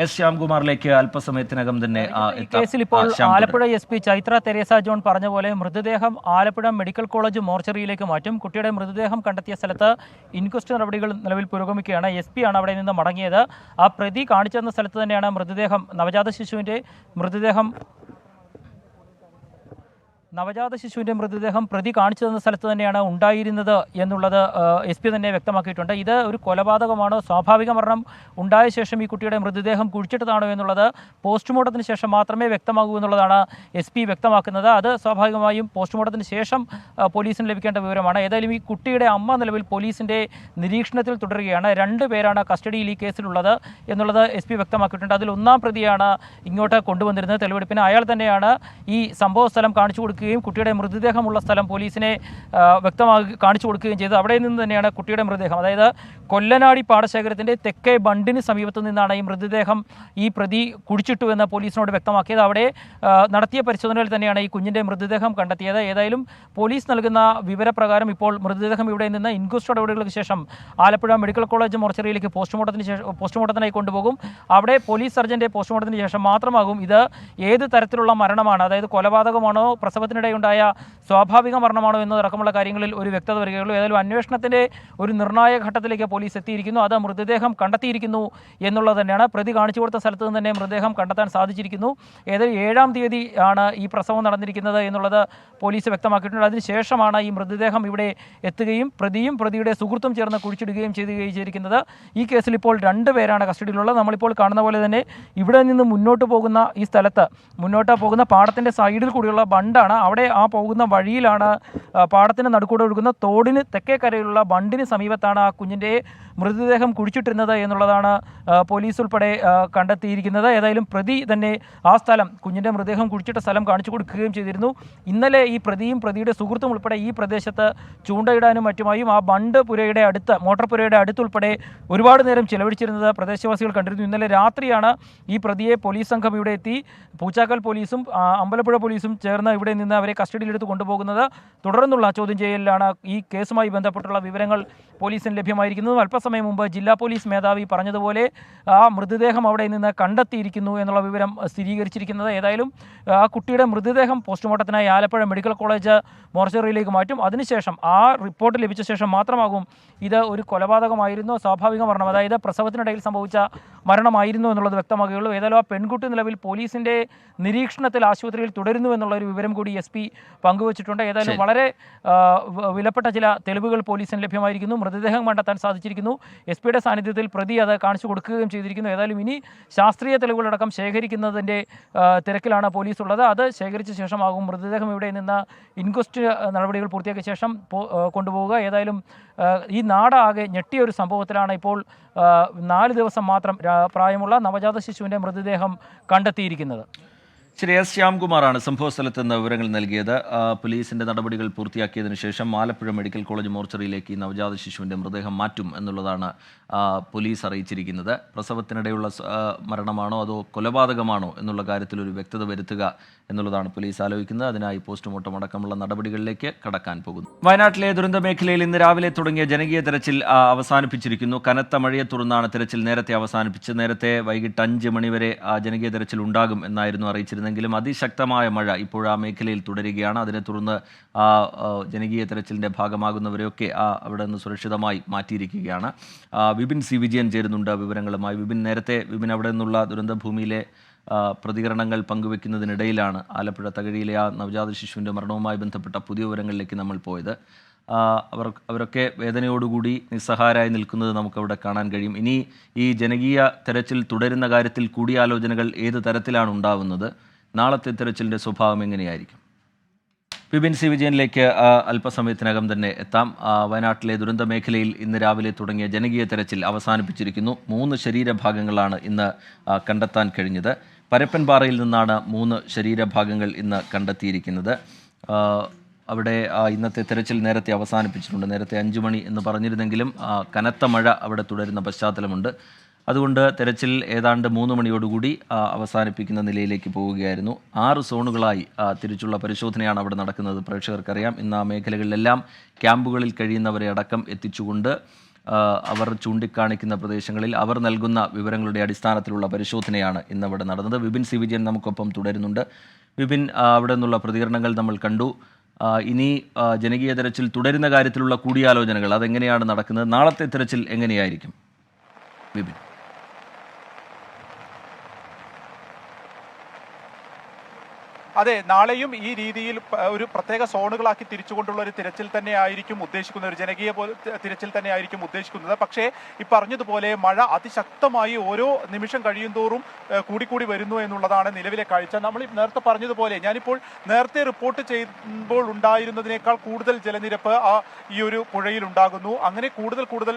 എസ് ശ്യാംകുമാറിലേക്ക് അല്പസമയത്തിനകം തന്നെ ഈ കേസിൽ ഇപ്പോൾ Alappuzha SP Chaithra Teresa John പറഞ്ഞ പോലെ മൃതദേഹം ആലപ്പുഴ മെഡിക്കൽ കോളേജ് മോർച്ചറിയിലേക്ക് മാറ്റും. കുട്ടിയുടെ മൃതദേഹം കണ്ടെത്തിയ സ്ഥലത്ത് ഇൻക്വസ്റ്റ് നടപടികൾ നിലവിൽ പുരോഗമിക്കുകയാണ്. SP ആണ് അവിടെ നിന്ന് മടങ്ങിയത്. ആ പ്രതി കാണിച്ചെന്ന സ്ഥലത്ത് തന്നെയാണ് നവജാത ശിശുവിൻ്റെ മൃതദേഹം പ്രതി കാണിച്ചു തന്ന സ്ഥലത്ത് തന്നെയാണ് ഉണ്ടായിരുന്നത് എന്നുള്ളത് SP തന്നെ വ്യക്തമാക്കിയിട്ടുണ്ട്. ഇത് ഒരു കൊലപാതകമാണോ, സ്വാഭാവിക മരണം ഉണ്ടായ ശേഷം ഈ കുട്ടിയുടെ മൃതദേഹം കുഴിച്ചിട്ടതാണോ എന്നുള്ളത് പോസ്റ്റ്മോർട്ടത്തിന് ശേഷം മാത്രമേ വ്യക്തമാകൂ എന്നുള്ളതാണ് SP വ്യക്തമാക്കുന്നത്. അത് സ്വാഭാവികമായും പോസ്റ്റ്മോർട്ടത്തിന് ശേഷം പോലീസിന് ലഭിക്കേണ്ട വിവരമാണ്. ഏതായാലും ഈ കുട്ടിയുടെ അമ്മ നിലവിൽ പോലീസിൻ്റെ നിരീക്ഷണത്തിൽ തുടരുകയാണ്. 2 പേരാണ് കസ്റ്റഡിയിൽ ഈ കേസിലുള്ളത് എന്നുള്ളത് SP വ്യക്തമാക്കിയിട്ടുണ്ട്. അതിൽ 1-ാം പ്രതിയാണ് ഇങ്ങോട്ട് കൊണ്ടുവന്നിരുന്നത് തെളിവെടുപ്പിന്. അയാൾ തന്നെയാണ് ഈ സംഭവ സ്ഥലം കാണിച്ചു കൊടുക്കുകയും കുട്ടിയുടെ മൃതദേഹമുള്ള സ്ഥലം പോലീസിനെ വ്യക്തമാക്കി കാണിച്ചു കൊടുക്കുകയും ചെയ്തു. അവിടെ നിന്ന് തന്നെയാണ് കുട്ടിയുടെ മൃതദേഹം, അതായത് കൊല്ലനാടി പാടശേഖരത്തിൻ്റെ തെക്കേ ബണ്ടിന് സമീപത്തു നിന്നാണ് ഈ മൃതദേഹം ഈ പ്രതി കുഴിച്ചിട്ടു എന്ന് പോലീസിനോട് വ്യക്തമാക്കിയത്. അവിടെ നടത്തിയ പരിശോധനയിൽ തന്നെയാണ് ഈ കുഞ്ഞിൻ്റെ മൃതദേഹം കണ്ടെത്തിയത്. ഏതായാലും പോലീസ് നൽകുന്ന വിവരപ്രകാരം ഇപ്പോൾ മൃതദേഹം ഇവിടെ നിന്ന് ഇൻക്വസ്റ്റ് നടപടികൾക്ക് ശേഷം ആലപ്പുഴ മെഡിക്കൽ കോളേജ് മോർച്ചറിയിലേക്ക് പോസ്റ്റ്മോർട്ടത്തിനായി കൊണ്ടുപോകും. അവിടെ പോലീസ് സർജൻ്റെ പോസ്റ്റ്മോർട്ടത്തിന് ശേഷം മാത്രമാകും ഇത് ഏത് തരത്തിലുള്ള മരണമാണ്, അതായത് കൊലപാതകമാണോ പ്രസവത്തിനിടെയുണ്ടായ സ്വാഭാവിക മരണമാണോ എന്നതടക്കമുള്ള കാര്യങ്ങളിൽ ഒരു വ്യക്തത വരികയുള്ളൂ. ഏതായാലും അന്വേഷണത്തിൻ്റെ ഒരു നിർണായക ഘട്ടത്തിലേക്ക് പോലീസ് എത്തിയിരിക്കുന്നു. അത് മൃതദേഹം കണ്ടെത്തിയിരിക്കുന്നു എന്നുള്ളത് തന്നെയാണ്. പ്രതി കാണിച്ചു കൊടുത്ത സ്ഥലത്ത് നിന്ന് തന്നെ മൃതദേഹം കണ്ടെത്താൻ സാധിച്ചിരിക്കുന്നു. ഏതായാലും 7-ാം തീയതി ആണ് ഈ പ്രസവം നടന്നിരിക്കുന്നത് എന്നുള്ളത് പോലീസ് വ്യക്തമാക്കിയിട്ടുണ്ട്. അതിനുശേഷമാണ് ഈ മൃതദേഹം ഇവിടെ എത്തുകയും പ്രതിയും പ്രതിയുടെ സുഹൃത്തും ചേർന്ന് കുഴിച്ചിടുകയും ചെയ്തിരിക്കുന്നത്. ഈ കേസിൽ ഇപ്പോൾ 2 പേരാണ് കസ്റ്റഡിയിലുള്ളത്. നമ്മളിപ്പോൾ കാണുന്ന പോലെ തന്നെ ഇവിടെ നിന്ന് മുന്നോട്ട് പോകുന്ന പാടത്തിൻ്റെ സൈഡിൽ കൂടിയുള്ള ബണ്ടാണ്. അവിടെ ആ പോകുന്ന വഴിയിലാണ്, പാടത്തിന് നടുക്കൂടെ ഒഴുകുന്ന തോടിന് തെക്കേ കരയിലുള്ള ബണ്ടിന് സമീപത്താണ് ആ കുഞ്ഞിൻ്റെ മൃതദേഹം കുഴിച്ചിട്ടിരുന്നത് എന്നുള്ളതാണ് പോലീസ് ഉൾപ്പെടെ കണ്ടെത്തിയിരിക്കുന്നത്. ഏതായാലും പ്രതി തന്നെ ആ സ്ഥലം, കുഞ്ഞിൻ്റെ മൃതദേഹം കുഴിച്ചിട്ട സ്ഥലം കാണിച്ചു കൊടുക്കുകയും ചെയ്തിരുന്നു. ഇന്നലെ ഈ പ്രതിയും പ്രതിയുടെ സുഹൃത്തും ഉൾപ്പെടെ ഈ പ്രദേശത്ത് ചൂണ്ടയിടാനും മറ്റുമായും ആ മോട്ടോർ പുരയുടെ അടുത്തുൾപ്പെടെ ഒരുപാട് നേരം ചിലവഴിച്ചിരുന്നത് പ്രദേശവാസികൾ കണ്ടിരുന്നു. ഇന്നലെ രാത്രിയാണ് ഈ പ്രതിയെ പോലീസ് സംഘം ഇവിടെ എത്തി, പൂച്ചാക്കൽ പോലീസും അമ്പലപ്പുഴ പോലീസും ചേർന്ന് ഇവിടെ നിന്ന് അവരെ കസ്റ്റഡിയിലെടുത്ത് കൊണ്ടുപോകുന്നത്. തുടർന്നുള്ള ചോദ്യം ചെയ്യലിലാണ് ഈ കേസുമായി ബന്ധപ്പെട്ടുള്ള വിവരങ്ങൾ പോലീസിന് ലഭ്യമായിരിക്കുന്നതും അല്പസമയം മുമ്പ് ജില്ലാ പോലീസ് മേധാവി പറഞ്ഞതുപോലെ ആ മൃതദേഹം അവിടെ നിന്ന് കണ്ടെത്തിയിരിക്കുന്നു എന്നുള്ള വിവരം സ്ഥിരീകരിച്ചിരിക്കുന്നത്. ഏതായാലും ആ കുട്ടിയുടെ മൃതദേഹം പോസ്റ്റ്മോർട്ടത്തിനായി ആലപ്പുഴ മെഡിക്കൽ കോളേജ് മോർച്ചറിയിലേക്ക് മാറ്റും. അതിനുശേഷം ആ റിപ്പോർട്ട് ലഭിച്ച ശേഷം മാത്രമാകും ഇത് ഒരു കൊലപാതകമായിരുന്നോ സ്വാഭാവിക മരണം, അതായത് പ്രസവത്തിനിടയിൽ സംഭവിച്ച മരണമായിരുന്നു എന്നുള്ളത് വ്യക്തമാകുകയുള്ളൂ. ഏതായാലും ആ പെൺകുട്ടി നിലവിൽ പോലീസിൻ്റെ നിരീക്ഷണത്തിൽ ആശുപത്രിയിൽ തുടരുന്നു എന്നുള്ള ഒരു വിവരം കൂടി SP പങ്കുവച്ചിട്ടുണ്ട്. ഏതായാലും വളരെ വിലപ്പെട്ട ചില തെളിവുകൾ പോലീസിന് ലഭ്യമായിരിക്കുന്നു. മൃതദേഹം കണ്ടെത്താൻ സാധിച്ചിരിക്കുന്നു. SP-യുടെ സാന്നിധ്യത്തിൽ പ്രതി അത് കാണിച്ചു കൊടുക്കുകയും ചെയ്തിരിക്കുന്നു. ഏതായാലും ഇനി ശാസ്ത്രീയ തെളിവുകളടക്കം ശേഖരിക്കുന്നതിൻ്റെ തിരക്കിലാണ് പോലീസ് ഉള്ളത്. അത് ശേഖരിച്ച ശേഷമാകും മൃതദേഹം ഇവിടെ നിന്ന് ഇൻക്വസ്റ്റ് നടപടികൾ പൂർത്തിയാക്കിയ ശേഷം കൊണ്ടുപോവുക. ഏതായാലും ഈ നാടാകെ ഞെട്ടിയ ഒരു സംഭവത്തിലാണ് ഇപ്പോൾ 4 ദിവസം മാത്രം പ്രായമുള്ള നവജാത ശിശുവിൻ്റെ മൃതദേഹം കണ്ടെത്തിയിരിക്കുന്നത്. ശ്രീ S. ശ്യാംകുമാറാണ് സംഭവസ്ഥലത്ത് നിന്ന് വിവരങ്ങൾ നൽകിയത്. പോലീസിന്റെ നടപടികൾ പൂർത്തിയാക്കിയതിനു ശേഷം ആലപ്പുഴ മെഡിക്കൽ കോളേജ് മോർച്ചറിയിലേക്ക് ഈ നവജാത ശിശുവിന്റെ മൃതദേഹം മാറ്റും എന്നുള്ളതാണ് പോലീസ് അറിയിച്ചിരിക്കുന്നത്. പ്രസവത്തിനിടെയുള്ള മരണമാണോ അതോ കൊലപാതകമാണോ എന്നുള്ള കാര്യത്തിൽ ഒരു വ്യക്തത വരുത്തുക എന്നുള്ളതാണ് പോലീസ് ആലോചിക്കുന്നത്. അതിനായി പോസ്റ്റ്മോർട്ടം അടക്കമുള്ള നടപടികളിലേക്ക് കടക്കാൻ പോകുന്നു. വയനാട്ടിലെ ദുരന്ത മേഖലയിൽ ഇന്ന് രാവിലെ തുടങ്ങിയ ജനകീയ തെരച്ചിൽ അവസാനിപ്പിച്ചിരിക്കുന്നു. കനത്ത മഴയെ തുടർന്നാണ് തെരച്ചിൽ നേരത്തെ അവസാനിപ്പിച്ചത്. നേരത്തെ വൈകിട്ട് 5 മണിവരെ ജനകീയ തെരച്ചിൽ ഉണ്ടാകും എന്നായിരുന്നു അറിയിച്ചിരുന്നെങ്കിലും അതിശക്തമായ മഴ ഇപ്പോൾ ആ മേഖലയിൽ തുടരുകയാണ്. അതിനെ തുടർന്ന് ജനകീയ തെരച്ചിലിൻ്റെ ഭാഗമാകുന്നവരെയൊക്കെ അവിടെ നിന്ന് സുരക്ഷിതമായി മാറ്റിയിരിക്കുകയാണ്. വിപിൻ C. വിജയൻ ചേരുന്നുണ്ട് വിവരങ്ങളുമായി. വിപിൻ അവിടെ നിന്നുള്ള ദുരന്തഭൂമിയിലെ പ്രതികരണങ്ങൾ പങ്കുവെക്കുന്നതിനിടയിലാണ് ആലപ്പുഴ തകഴിയിലെ ആ നവജാത ശിശുവിൻ്റെ മരണവുമായി ബന്ധപ്പെട്ട പുതിയ വിവരങ്ങളിലേക്ക് നമ്മൾ പോയത്. അവരൊക്കെ വേദനയോടുകൂടി നിസ്സഹായരായി നിൽക്കുന്നത് നമുക്കവിടെ കാണാൻ കഴിയും. ഇനി ഈ ജനകീയ തെരച്ചിൽ തുടരുന്ന കാര്യത്തിൽ കൂടിയാലോചനകൾ ഏത് തരത്തിലാണ് ഉണ്ടാവുന്നത്? നാളത്തെ തെരച്ചിലിൻ്റെ സ്വഭാവം എങ്ങനെയായിരിക്കും? വിപിൻ C. വിജയനിലേക്ക് അല്പസമയത്തിനകം തന്നെ എത്താം. വയനാട്ടിലെ ദുരന്ത മേഖലയിൽ ഇന്ന് രാവിലെ തുടങ്ങിയ ജനകീയ തെരച്ചിൽ അവസാനിപ്പിച്ചിരിക്കുന്നു. 3 ശരീരഭാഗങ്ങളാണ് ഇന്ന് കണ്ടെത്താൻ കഴിഞ്ഞത്. പരപ്പൻപാറയിൽ നിന്നാണ് 3 ശരീരഭാഗങ്ങൾ ഇന്ന് കണ്ടെത്തിയിരിക്കുന്നത്. അവിടെ ഇന്നത്തെ തെരച്ചിൽ നേരത്തെ അവസാനിപ്പിച്ചിട്ടുണ്ട്. നേരത്തെ 5 മണി എന്ന് പറഞ്ഞിരുന്നെങ്കിലും കനത്ത മഴ അവിടെ തുടരുന്ന പശ്ചാത്തലമുണ്ട്. അതുകൊണ്ട് തെരച്ചിൽ ഏതാണ്ട് 3 മണിയോടുകൂടി അവസാനിപ്പിക്കുന്ന നിലയിലേക്ക് പോവുകയായിരുന്നു. 6 സോണുകളായി തിരിച്ചുള്ള പരിശോധനയാണ് അവിടെ നടക്കുന്നത്. പ്രേക്ഷകർക്കറിയാം, ഇന്ന് ആ മേഖലകളിലെല്ലാം ക്യാമ്പുകളിൽ കഴിയുന്നവരെ അടക്കം എത്തിച്ചുകൊണ്ട് അവർ ചൂണ്ടിക്കാണിക്കുന്ന പ്രദേശങ്ങളിൽ അവർ നൽകുന്ന വിവരങ്ങളുടെ അടിസ്ഥാനത്തിലുള്ള പരിശോധനയാണ് ഇന്നവിടെ നടന്നത്. വിപിൻ C. വിജയൻ നമുക്കൊപ്പം തുടരുന്നുണ്ട്. വിപിൻ, അവിടെ നിന്നുള്ള പ്രതികരണങ്ങൾ നമ്മൾ കണ്ടു. ഇനി ജനകീയ തെരച്ചിൽ തുടരുന്ന കാര്യത്തിലുള്ള കൂടിയാലോചനകൾ അതെങ്ങനെയാണ് നടക്കുന്നത്? നാളത്തെ തെരച്ചിൽ എങ്ങനെയായിരിക്കും വിപിൻ? അതെ, നാളെയും ഈ രീതിയിൽ ഒരു പ്രത്യേക സോണുകളാക്കി തിരിച്ചുകൊണ്ടുള്ള ഒരു തിരച്ചിൽ തന്നെയായിരിക്കും ഉദ്ദേശിക്കുന്നത്, ഒരു ജനകീയ തിരച്ചിൽ തന്നെയായിരിക്കും ഉദ്ദേശിക്കുന്നത്. പക്ഷേ ഈ പറഞ്ഞതുപോലെ മഴ അതിശക്തമായി ഓരോ നിമിഷം കഴിയുന്തോറും കൂടിക്കൂടി വരുന്നു എന്നുള്ളതാണ് നിലവിലെ കാഴ്ച. നമ്മൾ നേരത്തെ പറഞ്ഞതുപോലെ ഞാനിപ്പോൾ നേരത്തെ റിപ്പോർട്ട് ചെയ്യുമ്പോൾ ഉണ്ടായിരുന്നതിനേക്കാൾ കൂടുതൽ ജലനിരപ്പ് ഈ ഒരു പുഴയിൽ ഉണ്ടാകുന്നു. അങ്ങനെ കൂടുതൽ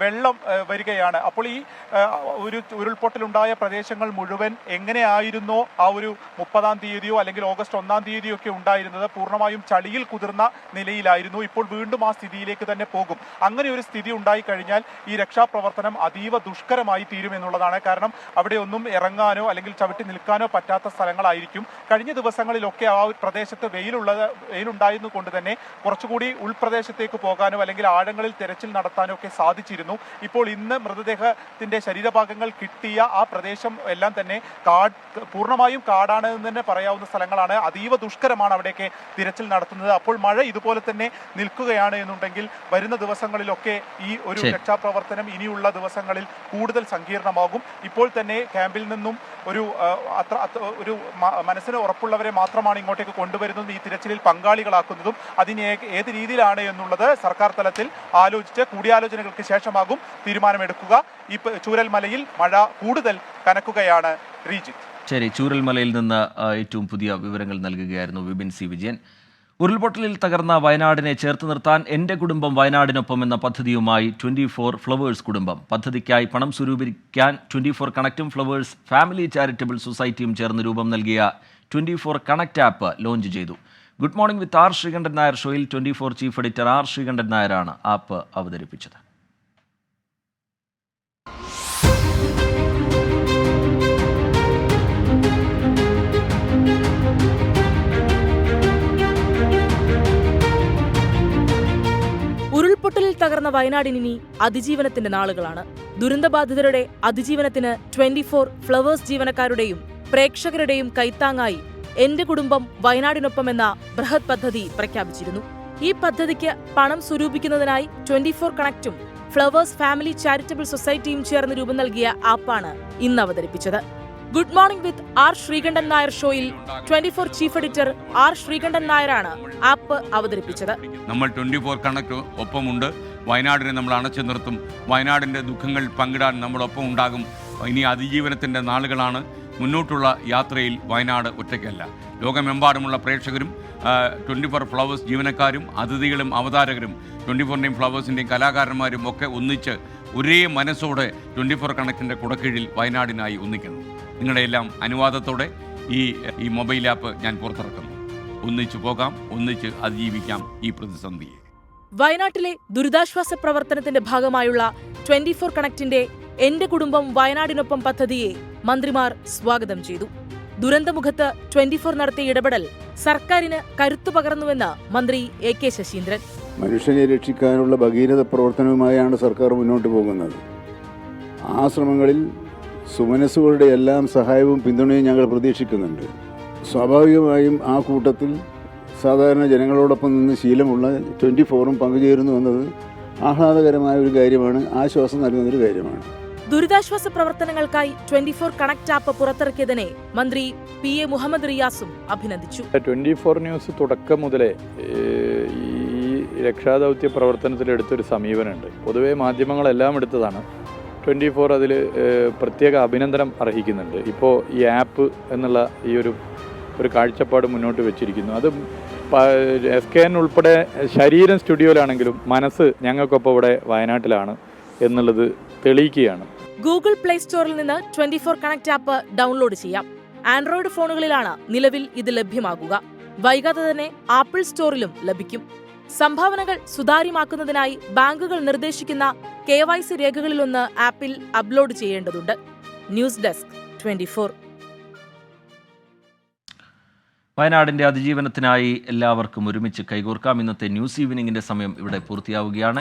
വെള്ളം വരികയാണ്. അപ്പോൾ ഈ ഒരു ഉരുൾപൊട്ടലുണ്ടായ പ്രദേശങ്ങൾ മുഴുവൻ എങ്ങനെയായിരുന്നോ ആ ഒരു 30-ാം തീയതിയോ അല്ലെങ്കിൽ ഓഗസ്റ്റ് 1-ാം തീയതിയൊക്കെ ഉണ്ടായിരുന്നത് പൂർണ്ണമായും ചളിയിൽ കുതിർന്ന നിലയിലായിരുന്നു. ഇപ്പോൾ വീണ്ടും ആ സ്ഥിതിയിലേക്ക് തന്നെ പോകും. അങ്ങനെ ഒരു സ്ഥിതി ഉണ്ടായി കഴിഞ്ഞാൽ ഈ രക്ഷാപ്രവർത്തനം അതീവ ദുഷ്കരമായി തീരുമെന്നുള്ളതാണ്. കാരണം അവിടെ ഒന്നും ഇറങ്ങാനോ അല്ലെങ്കിൽ ചവിട്ടി നിൽക്കാനോ പറ്റാത്ത സ്ഥലങ്ങളായിരിക്കും. കഴിഞ്ഞ ദിവസങ്ങളിലൊക്കെ ആ പ്രദേശത്ത് വെയിലുണ്ടായിരുന്നു കൊണ്ട് തന്നെ കുറച്ചുകൂടി ഉൾപ്രദേശത്തേക്ക് പോകാനോ അല്ലെങ്കിൽ ആഴങ്ങളിൽ തെരച്ചിൽ നടത്താനോ ഒക്കെ സാധിച്ചിരുന്നു. ഇപ്പോൾ ഇന്ന് മൃതദേഹത്തിന്റെ ശരീരഭാഗങ്ങൾ കിട്ടിയ ആ പ്രദേശം എല്ലാം തന്നെ പൂർണ്ണമായും കാടാണ് എന്ന് തന്നെ പറയാവുന്ന സ്ഥലങ്ങളാണ്. അതീവ ദുഷ്കരമാണ് അവിടെയൊക്കെ തിരച്ചിൽ നടത്തുന്നത്. അപ്പോൾ മഴ ഇതുപോലെ തന്നെ നിൽക്കുകയാണ് എന്നുണ്ടെങ്കിൽ വരുന്ന ദിവസങ്ങളിലൊക്കെ ഈ ഒരു രക്ഷാപ്രവർത്തനം ഇനിയുള്ള ദിവസങ്ങളിൽ കൂടുതൽ സങ്കീർണമാകും. ഇപ്പോൾ തന്നെ ക്യാമ്പിൽ നിന്നും ഒരു മനസ്സിന് ഉറപ്പുള്ളവരെ മാത്രമാണ് ഇങ്ങോട്ടേക്ക് കൊണ്ടുവരുന്നതും ഈ തിരച്ചിലിൽ പങ്കാളികളാക്കുന്നതും. അതിന് ഏത് രീതിയിലാണ് എന്നുള്ളത് സർക്കാർ തലത്തിൽ ആലോചിച്ച് കൂടിയാലോചനകൾക്ക് ശേഷമാകും തീരുമാനമെടുക്കുക. ഈ ചൂരൽമലയിൽ മഴ കൂടുതൽ കനക്കുകയാണ്. റീജിത്ത്. ശരി, ചൂരൽമലയിൽ നിന്ന് ഏറ്റവും പുതിയ വിവരങ്ങൾ നൽകുകയായിരുന്നു വിപിൻ C. വിജയൻ. ഉരുൾപൊട്ടലിൽ തകർന്ന വയനാടിനെ ചേർത്ത് നിർത്താൻ എൻ്റെ കുടുംബം വയനാടിനൊപ്പം എന്ന പദ്ധതിയുമായി 24 ഫ്ലവേഴ്സ് കുടുംബം. പദ്ധതിക്കായി പണം സ്വരൂപിക്കാൻ 24 കണക്റ്റും ഫ്ലവേഴ്സ് ഫാമിലി ചാരിറ്റബിൾ സൊസൈറ്റിയും ചേർന്ന് രൂപം നൽകിയ 24 കണക്റ്റ് ആപ്പ് ലോഞ്ച് ചെയ്തു. Good morning with R. Sreekandan Nair ഷോയിൽ 24 ചീഫ് എഡിറ്റർ R. ശ്രീകണ്ഠൻ നായരാണ് ആപ്പ് അവതരിപ്പിച്ചത്. ഉരുൾപൊട്ടലിൽ തകർന്ന തകർന്ന വയനാടിനി അതിജീവനത്തിന്റെ നാളുകളാണ്. ദുരന്തബാധിതരുടെ അതിജീവനത്തിന് 24 ഫ്ലവേഴ്സ് ജീവനക്കാരുടെയും പ്രേക്ഷകരുടെയും കൈത്താങ്ങായി എന്റെ കുടുംബം വയനാടിനൊപ്പം എന്ന ബൃഹത് പദ്ധതി പ്രഖ്യാപിച്ചിരുന്നു. ഈ പദ്ധതിക്ക് പണം സ്വരൂപിക്കുന്നതിനായി 24 കണക്റ്റും ഫ്ലവേഴ്സ് ഫാമിലി ചാരിറ്റബിൾ സൊസൈറ്റിയും ചേർന്ന് രൂപം നൽകിയ ആപ്പാണ് ഇന്ന് അവതരിപ്പിച്ചത്. Good morning with R Sreekandan Nair ഷോയിൽ 24 ചീഫ് എഡിറ്റർ ആർ ശ്രീകണ്ഠൻ നായരാണ് ആപ്പ് അവതരിപ്പിച്ചത്. നമ്മൾ 24 കണക്ട് ഒപ്പമുണ്ട്. വയനാടിനെ നമ്മൾ അണച്ചു നിർത്തും. വയനാടിൻ്റെ ദുഃഖങ്ങൾ പങ്കിടാൻ നമ്മളൊപ്പം ഉണ്ടാകും. ഇനി അതിജീവനത്തിൻ്റെ നാളുകളാണ്. മുന്നോട്ടുള്ള യാത്രയിൽ വയനാട് ഒറ്റയ്ക്കല്ല. ലോകമെമ്പാടുമുള്ള പ്രേക്ഷകരും 24 ഫ്ലവേഴ്സ് ജീവനക്കാരും അതിഥികളും അവതാരകരും 24ൻ്റെയും ഫ്ലവേഴ്സിൻ്റെയും കലാകാരന്മാരും ഒക്കെ ഒന്നിച്ച് ഒരേ മനസ്സോടെ 24 കണക്റ്റിൻ്റെ കുടക്കീഴിൽ വയനാടിനായി ഒന്നിക്കുന്നു. നിങ്ങളുടെ എല്ലാം അനുവാദത്തോടെ ഈ മൊബൈൽ ആപ്പ് ഞാൻ പുറത്തിറക്കുന്നു. ഒന്നിച്ചു പോകാം, ഒന്നിച്ച് അതിജീവിക്കാം ഈ പ്രതിസന്ധിയെ. വയനാട്ടിലെ ദുരിതാശ്വാസ പ്രവർത്തനത്തിന്റെ ഭാഗമായുള്ള 24 കണക്റ്റിന്റെ എന്റെ കുടുംബം വയനാടിനൊപ്പം പദ്ധതിയെ മന്ത്രിമാർ സ്വാഗതം ചെയ്തു. ദുരന്തമുഖത്ത് 24 നടത്തിയ ഇടപെടൽ സർക്കാരിന് കരുത്തു പകർന്നുവെന്ന് മന്ത്രി AK ശശീന്ദ്രൻ. മനുഷ്യനെ രക്ഷിക്കാനുള്ള ഭഗീരഥ പ്രവർത്തനവുമായാണ് സർക്കാർ മുന്നോട്ട് പോകുന്നത്. ആ ശ്രമങ്ങളിൽ സുമനസ്സുകളുടെ എല്ലാം സഹായവും പിന്തുണയും ഞങ്ങൾ പ്രതീക്ഷിക്കുന്നുണ്ട്. സ്വാഭാവികമായും ആ കൂട്ടത്തിൽ സാധാരണ ജനങ്ങളോടൊപ്പം നിന്ന് ശീലമുള്ള 24ഉം പങ്കുചേരുന്നു എന്നത് ആഹ്ലാദകരമായ ഒരു കാര്യമാണ്, ആശ്വാസം നൽകുന്നൊരു കാര്യമാണ്. ദുരിതാശ്വാസ പ്രവർത്തനങ്ങൾക്കായി 24 കണക്ട് ആപ്പ് പുറത്തിറക്കിയതിനെ മന്ത്രി PA മുഹമ്മദ് റിയാസും അഭിനന്ദിച്ചു. 24 ന്യൂസ് തുടക്കം മുതലേ ഈ രക്ഷാദൗത്യ പ്രവർത്തനത്തിലെടുത്തൊരു സമീപനമുണ്ട്. പൊതുവേ മാധ്യമങ്ങളെല്ലാം എടുത്തതാണ്. 24 അതിൽ പ്രത്യേക അഭിനന്ദനം അർഹിക്കുന്നുണ്ട്. ഇപ്പോൾ ഈ ആപ്പ് എന്നുള്ള ഈ ഒരു കാഴ്ചപ്പാട് മുന്നോട്ട് വെച്ചിരിക്കുന്നു. അത് SKN ഉൾപ്പെടെ ശരീരം സ്റ്റുഡിയോയിലാണെങ്കിലും മനസ്സ് ഞങ്ങൾക്കൊപ്പം ഇവിടെ വയനാട്ടിലാണ് എന്നുള്ളത് തെളിയിക്കുകയാണ്. ഗൂഗിൾ പ്ലേ സ്റ്റോറിൽ നിന്ന് 24 കണക്ട് ആപ്പ് ഡൗൺലോഡ് ചെയ്യാം. ആൻഡ്രോയിഡ് ഫോണുകളിലാണ് നിലവിൽ ഇത് ലഭ്യമാകുക. വൈകാതെ തന്നെ ആപ്പിൾ സ്റ്റോറിലും ലഭിക്കും. സംഭാവനകൾ സുതാര്യമാക്കുന്നതിനായി ബാങ്കുകൾ നിർദ്ദേശിക്കുന്ന KYC രേഖകളിലൊന്ന് ആപ്പിൽ അപ്ലോഡ് ചെയ്യേണ്ടതുണ്ട്. News desk 24. വയനാടിന്റെ അതിജീവനത്തിനായി എല്ലാവർക്കും ഒരുമിച്ച് കൈകോർക്കാം. ഇന്നത്തെ ന്യൂസ് ഈവനിങ്ങിന്റെ സമയം ഇവിടെ പൂർത്തിയാവുകയാണ്.